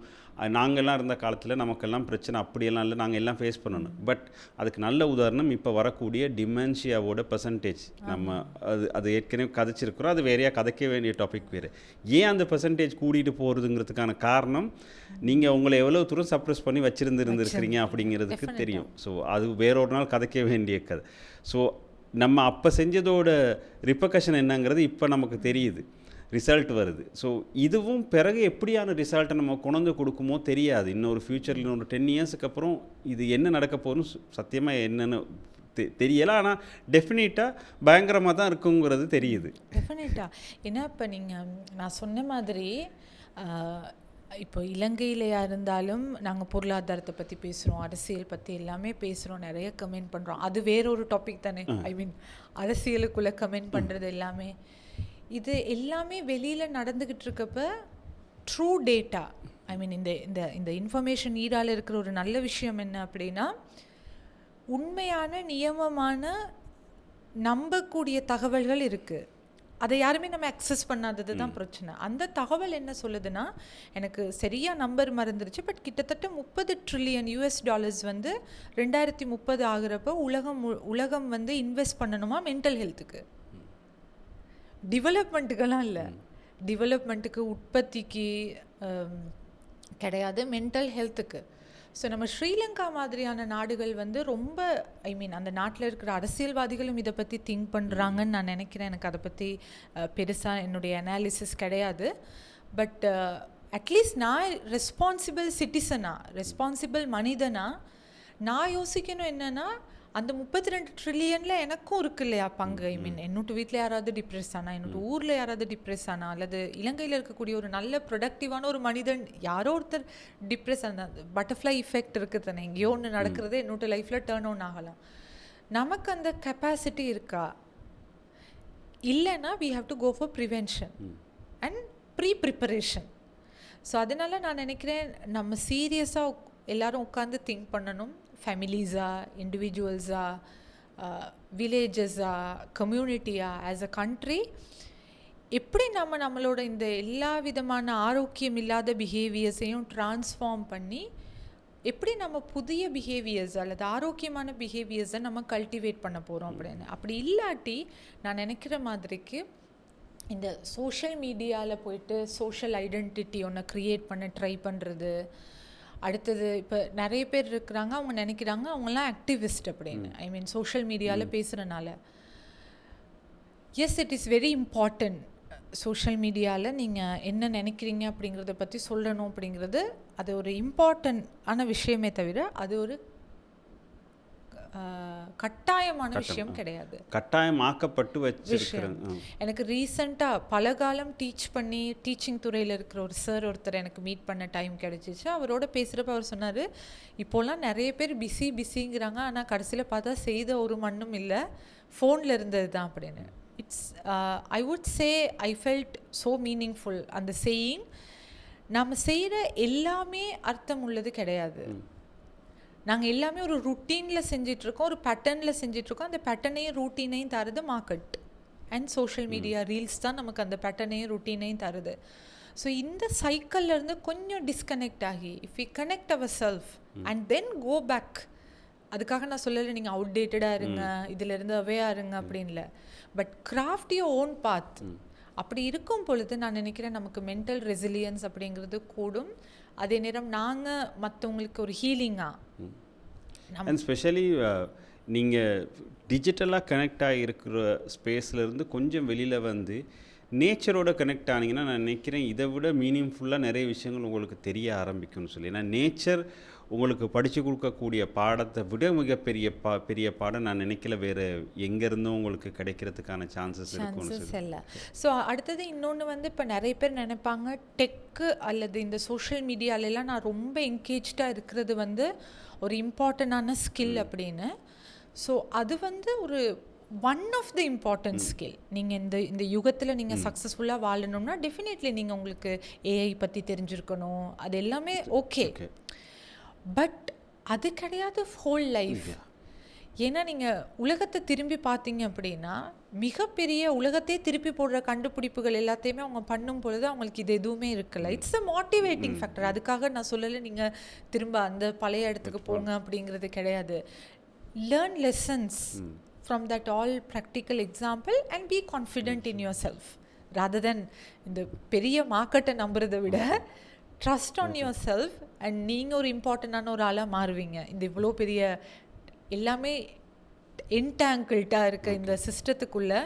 நாங்கள்லாம் இருந்த காலத்தில் நமக்கெல்லாம் பிரச்சனை அப்படியெல்லாம் இல்லை, நாங்கள் எல்லாம் ஃபேஸ் பண்ணணும். பட் அதுக்கு நல்ல உதாரணம் இப்போ வரக்கூடிய டிமென்ஷியாவோட பர்சன்டேஜ். நம்ம அது ஏற்கனவே கதைச்சிருக்கிறோம், அது வேறையாக கதைக்க வேண்டிய டாபிக் வேறு. ஏன் அந்த பர்சன்டேஜ் கூட்டிகிட்டு போகிறதுங்கிறதுக்கான காரணம் நீங்கள் உங்களை எவ்வளோ தூரம் சப்ரெஸ் பண்ணி வச்சுருந்துருக்கிறீங்க அப்படிங்கிறதுக்கு தெரியும். ஸோ அது வேறொரு நாள் கதைக்க வேண்டிய கதை. ஸோ நம்ம அப்போ செஞ்சதோட ரிப்பர்கஷன் என்னங்கிறது இப்போ நமக்கு தெரியுது, ரிசல்ட் வருது. ஸோ இதுவும் பிறகு எப்படியான ரிசல்ட்டை நம்ம கொண்டு கொடுக்குமோ தெரியாது. இன்னொரு ஃப்யூச்சரில் இன்னொரு 10 இயர்ஸுக்கு அப்புறம் இது என்ன நடக்க போகணும்னு சத்தியமாக என்னென்னு தெரியலை. ஆனால் டெஃபினட்டாக பயங்கரமாக தான் இருக்குங்கிறது தெரியுது. டெஃபினட்டாக. ஏன்னா இப்போ நான் சொன்ன மாதிரி இப்போ இலங்கையிலையா இருந்தாலும் நாங்கள் பொருளாதாரத்தை பற்றி பேசுகிறோம், அரசியல் பற்றி எல்லாமே பேசுகிறோம், நிறைய கமெண்ட் பண்ணுறோம். அது வேறொரு டாபிக் தானே. ஐ மீன் அரசியலுக்குள்ளே கமெண்ட் பண்ணுறது எல்லாமே, இது எல்லாமே வெளியில் நடந்துக்கிட்டு இருக்கப்ப ட்ரூ டேட்டா, ஐ மீன் இந்த இன்ஃபர்மேஷன் ஈடால் இருக்கிற ஒரு நல்ல விஷயம் என்ன அப்படின்னா, உண்மையான நியமமான நம்பக்கூடிய தகவல்கள் இருக்குது. அதை யாருமே நம்ம அக்சஸ் பண்ணாதது தான் பிரச்சனை. அந்த தகவல் என்ன சொல்லுதுன்னா, எனக்கு சரியாக நம்பர் மறந்துருச்சு, பட் கிட்டத்தட்ட $30 trillion வந்து 2030 ஆகிறப்ப உலகம் வந்து இன்வெஸ்ட் பண்ணணுமா மென்டல் ஹெல்த்துக்கு, டெவலப்மெண்ட்டுக்கெல்லாம் இல்லை, டெவலப்மெண்ட்டுக்கு உற்பத்திக்கு கிடையாது, மென்டல் ஹெல்த்துக்கு. ஸோ நம்ம ஸ்ரீலங்கா மாதிரியான நாடுகள் வந்து ரொம்ப ஐ மீன் அந்த நாட்டில் இருக்கிற அரசியல்வாதிகளும் இதை பற்றி திங்க் பண்ணுறாங்கன்னு நான் நினைக்கிறேன். எனக்கு அதை பற்றி பெருசாக என்னுடைய அனாலிசிஸ் கிடையாது. பட் அட்லீஸ்ட் நான் ரெஸ்பான்சிபிள் சிட்டிசனாக, ரெஸ்பான்சிபிள் மனிதனாக நான் யோசிக்கணும் என்னென்னா, அந்த 32 ட்ரில்லியனில் எனக்கும் இருக்கு இல்லையா பங்கு. ஐ மீன் என்னோட வீட்டில் யாராவது டிப்ரெஸ் ஆனால், என்னோட ஊரில் யாராவது டிப்ரெஸ் ஆனால், அல்லது இலங்கையில் இருக்கக்கூடிய ஒரு நல்ல ப்ரொடக்டிவான ஒரு மனிதன் யாரோ ஒருத்தர் டிப்ரெஸ் ஆனால், பட்டர்ஃப்ளை இஃபெக்ட் இருக்குது தானே, எங்கேயோ ஒன்று நடக்கிறது என்னோட லைஃப்பில் டேர்ன் ஆன் ஆகலாம். நமக்கு அந்த கெப்பாசிட்டி இருக்கா? இல்லைன்னா we have to go for prevention and preparation. So அதனால் நான் நினைக்கிறேன் நம்ம சீரியஸாக எல்லோரும் உட்காந்து திங்க் பண்ணணும். ஃபேமிலிஸாக, இண்டிவிஜுவல்ஸாக, வில்லேஜஸாக, கம்யூனிட்டியாக, ஆஸ் அ கண்ட்ரி எப்படி நம்மளோட இந்த எல்லா விதமான ஆரோக்கியம் இல்லாத பிஹேவியர்ஸையும் ட்ரான்ஸ்ஃபார்ம் பண்ணி எப்படி நம்ம புதிய பிஹேவியர்ஸ் அல்லது ஆரோக்கியமான பிஹேவியர்ஸை நம்ம கல்டிவேட் பண்ண போகிறோம் அப்படின்னு. அப்படி இல்லாட்டி நான் நினைக்கிற மாதிரிக்கு இந்த சோஷியல் மீடியாவில் போயிட்டு சோஷியல் ஐடென்டிட்டி ஒன்று க்ரியேட் பண்ண ட்ரை பண்ணுறது. அடுத்தது இப்போ நிறைய பேர் இருக்கிறாங்க, அவங்க நினைக்கிறாங்க அவங்களாம் ஆக்டிவிஸ்ட் அப்படின்னு. ஐ மீன் சோஷியல் மீடியாவில் பேசுகிறனால. Yes, it is very important. Social மீடியாவில் நீங்கள் என்ன நினைக்கிறீங்க அப்படிங்கிறத பற்றி சொல்லணும் அப்படிங்கிறது அது ஒரு இம்பார்ட்டன்ட் ஆன விஷயமே தவிர அது ஒரு கட்டாயமான விஷயம் கிடையாது, கட்டாயமாக்கப்பட்டு வச்சிருக்கிறேன். எனக்கு ரீசெண்டாக பல காலம் டீச்சிங் துறையில் இருக்கிற ஒரு சார் ஒருத்தர் எனக்கு மீட் பண்ண டைம் கிடைச்சிச்சு. அவரோட பேசுகிறப்ப அவர் சொன்னார், இப்போலாம் நிறைய பேர் பிஸிங்கிறாங்க, ஆனால் கடைசியில் பார்த்தா செய்த ஒரு மண்ணும் இல்லை, ஃபோனில் இருந்தது தான் அப்படின்னு. It's I would say I felt so meaningful. அந்த சேயிங், நம்ம செய்கிற எல்லாமே அர்த்தம் உள்ளது கிடையாது. நாங்கள் எல்லாமே ஒரு ருட்டீனில் செஞ்சிட்ருக்கோம், ஒரு பேட்டர்னில் செஞ்சிட்ருக்கோம். அந்த பேட்டர்னையும் ரூட்டீனையும் தருது market and social media reels தான் நமக்கு அந்த பேட்டர்னையும் ரூட்டீனையும் தருது. ஸோ இந்த சைக்கிள்லேருந்து கொஞ்சம் டிஸ்கனெக்ட் ஆகி, if we connect our self and then go back. அதுக்காக நான் சொல்லலை நீங்கள் அவுட்டேட்டடாக இருங்க, இதிலேருந்து அவேயாக இருங்க அப்படின்ல, but craft your own path. அப்படி இருக்கும் பொழுது நான் நினைக்கிறேன் நமக்கு மென்டல் ரெசிலியன்ஸ் அப்படிங்கிறது கூடும். அதே நேரம் நாங்கள் மற்றவங்களுக்கு ஒரு ஹீலிங்காக, அண்ட் ஸ்பெஷலி நீங்கள் டிஜிட்டலாக கனெக்ட் ஆகிருக்கிற ஸ்பேஸ்லேருந்து கொஞ்சம் வெளியில் வந்து நேச்சரோட கனெக்ட் ஆனீங்கன்னா நான் நினைக்கிறேன் இதை விட மீனிங்ஃபுல்லாக நிறைய விஷயங்கள் உங்களுக்கு தெரிய ஆரம்பிக்கும்னு சொல்லி. ஏன்னா நேச்சர் உங்களுக்கு படித்து கொடுக்கக்கூடிய பாடத்தை விட மிகப்பெரிய பெரிய பாடம் நான் நினைக்கல வேறு எங்கேருந்தும் உங்களுக்கு கிடைக்கிறதுக்கான சான்சஸ் இல்லை. ஸோ அடுத்தது இன்னொன்று வந்து இப்போ நிறைய பேர் நினைப்பாங்க டெக்கு அல்லது இந்த சோஷியல் மீடியாலெலாம் நான் ரொம்ப என்கேஜ்டாக இருக்கிறது வந்து ஒரு இம்பார்ட்டண்டான ஸ்கில் அப்படின்னு. ஸோ அது வந்து ஒரு one of the important skill. நீங்கள் இந்த யுகத்தில் நீங்கள் சக்ஸஸ்ஃபுல்லாக வாழணும்னா டெஃபினெட்லி நீங்கள் உங்களுக்கு ஏஐ பற்றி தெரிஞ்சிருக்கணும், அது எல்லாமே ஓகே, பட் அது கிடையாது ஹோல் லைஃப். ஏன்னா நீங்கள் உலகத்தை திரும்பி பார்த்தீங்க அப்படின்னா மிகப்பெரிய உலகத்தையே திருப்பி போடுற கண்டுபிடிப்புகள் எல்லாத்தையுமே அவங்க பண்ணும் பொழுது அவங்களுக்கு இது எதுவுமே இருக்கல. It's a motivating factor. அதுக்காக நான் சொல்லலை நீங்கள் திரும்ப அந்த பழைய இடத்துக்கு போங்க அப்படிங்கிறது கிடையாது. Learn lessons from that all practical example and be confident in yourself rather than இந்த பெரிய மார்க்கெட்டை நம்புறதை விட trust on your self and நீங்கள் ஒரு இம்பார்ட்டண்டான ஒரு ஆளாக மாறுவீங்க. இந்த இவ்வளோ பெரிய எல்லாமே என்டாங்கிள்டாக இருக்க இந்த சிஸ்டத்துக்குள்ளே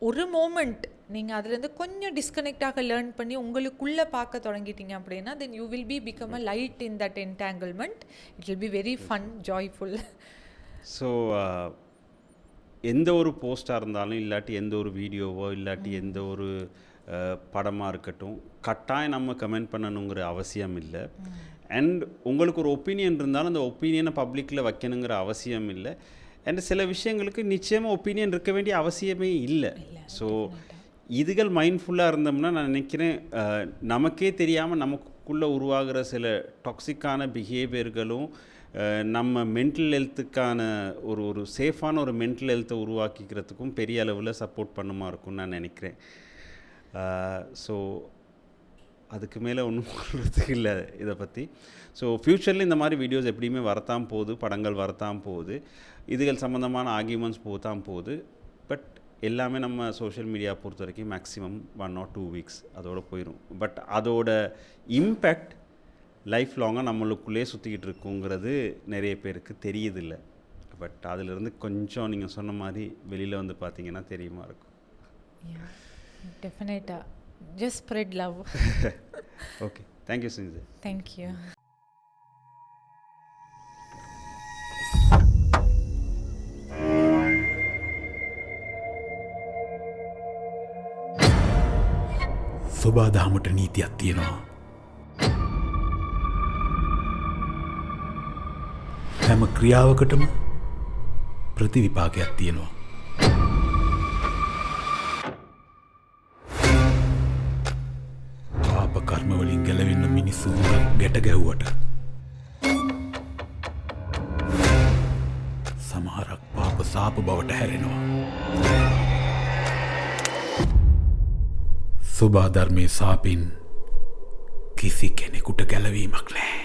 ஒரு மோமெண்ட் நீங்கள் அதுலேருந்து கொஞ்சம் டிஸ்கனெக்டாக லேர்ன் பண்ணி உங்களுக்குள்ளே பார்க்க தொடங்கிட்டீங்க அப்படின்னா then you will become a light in that entanglement. It will be very fun, joyful. So எந்த ஒரு போஸ்ட்டாக இருந்தாலும் இல்லாட்டி எந்த ஒரு வீடியோவோ இல்லாட்டி எந்த ஒரு படமாக இருக்கட்டும் கட்டாயம் நம்ம கமெண்ட் பண்ணணுங்கிற அவசியம் இல்லை. அண்ட் உங்களுக்கு ஒரு ஒப்பீனியன் இருந்தாலும் அந்த ஒப்பீனியனை பப்ளிக்கில் வைக்கணுங்கிற அவசியம் இல்லை. அண்ட் சில விஷயங்களுக்கு நிச்சயமாக ஒப்பீனியன் இருக்க வேண்டிய அவசியமே இல்லை. ஸோ இதுகள் மைண்ட்ஃபுல்லாக இருந்தோம்னா நான் நினைக்கிறேன் நமக்கே தெரியாமல் நமக்குள்ளே உருவாகிற சில டாக்ஸிக்கான பிஹேவியர்களும் நம்ம மென்டல் ஹெல்த்துக்கான ஒரு சேஃபான ஒரு மென்டல் ஹெல்த்தை உருவாக்கிக்கிறதுக்கும் பெரிய அளவில் சப்போர்ட் பண்ணுமா இருக்கும்னு நான் நினைக்கிறேன். ஸோ அதுக்கு மேலே ஒன்றும் சொல்கிறதுக்கு இல்லை இதை பற்றி. ஸோ ஃப்யூச்சரில் இந்த மாதிரி வீடியோஸ் எப்படியுமே வரத்தான் போகுது, படங்கள் வரத்தான் போகுது, இதுகள் சம்மந்தமான ஆர்கியூமெண்ட்ஸ் போகத்தான் போகுது. பட் எல்லாமே நம்ம சோஷியல் மீடியா பொறுத்த வரைக்கும் மேக்ஸிமம் 1 or 2 weeks அதோடு போயிடும். பட் அதோட இம்பேக்ட் லைஃப் லாங்காக நம்மளுக்குள்ளே சுற்றிக்கிட்டு இருக்குங்கிறது நிறைய பேருக்கு தெரியுதில்லை. பட் அதிலிருந்து கொஞ்சம் நீங்கள் சொன்ன மாதிரி வெளியில் வந்து பார்த்தீங்கன்னா தெரியுமா இருக்கும். டெஃபினட்டாக just spread love. Okay, thank you Sinchu. Thank you. සොබාදහමට නීතියක් තියෙනවා. හැම ක්‍රියාවකටම ප්‍රතිවිපාකයක් තියෙනවා. පාප කර්ම වලින් ගැලවෙන්න මිනිස්සු ගැට ගැහුවට සමහරක් පාප සාප බවට හැරෙනවා. සොබා ධර්මයේ සාපෙන් කිසි කෙනෙකුට ගැලවීමක් නැහැ.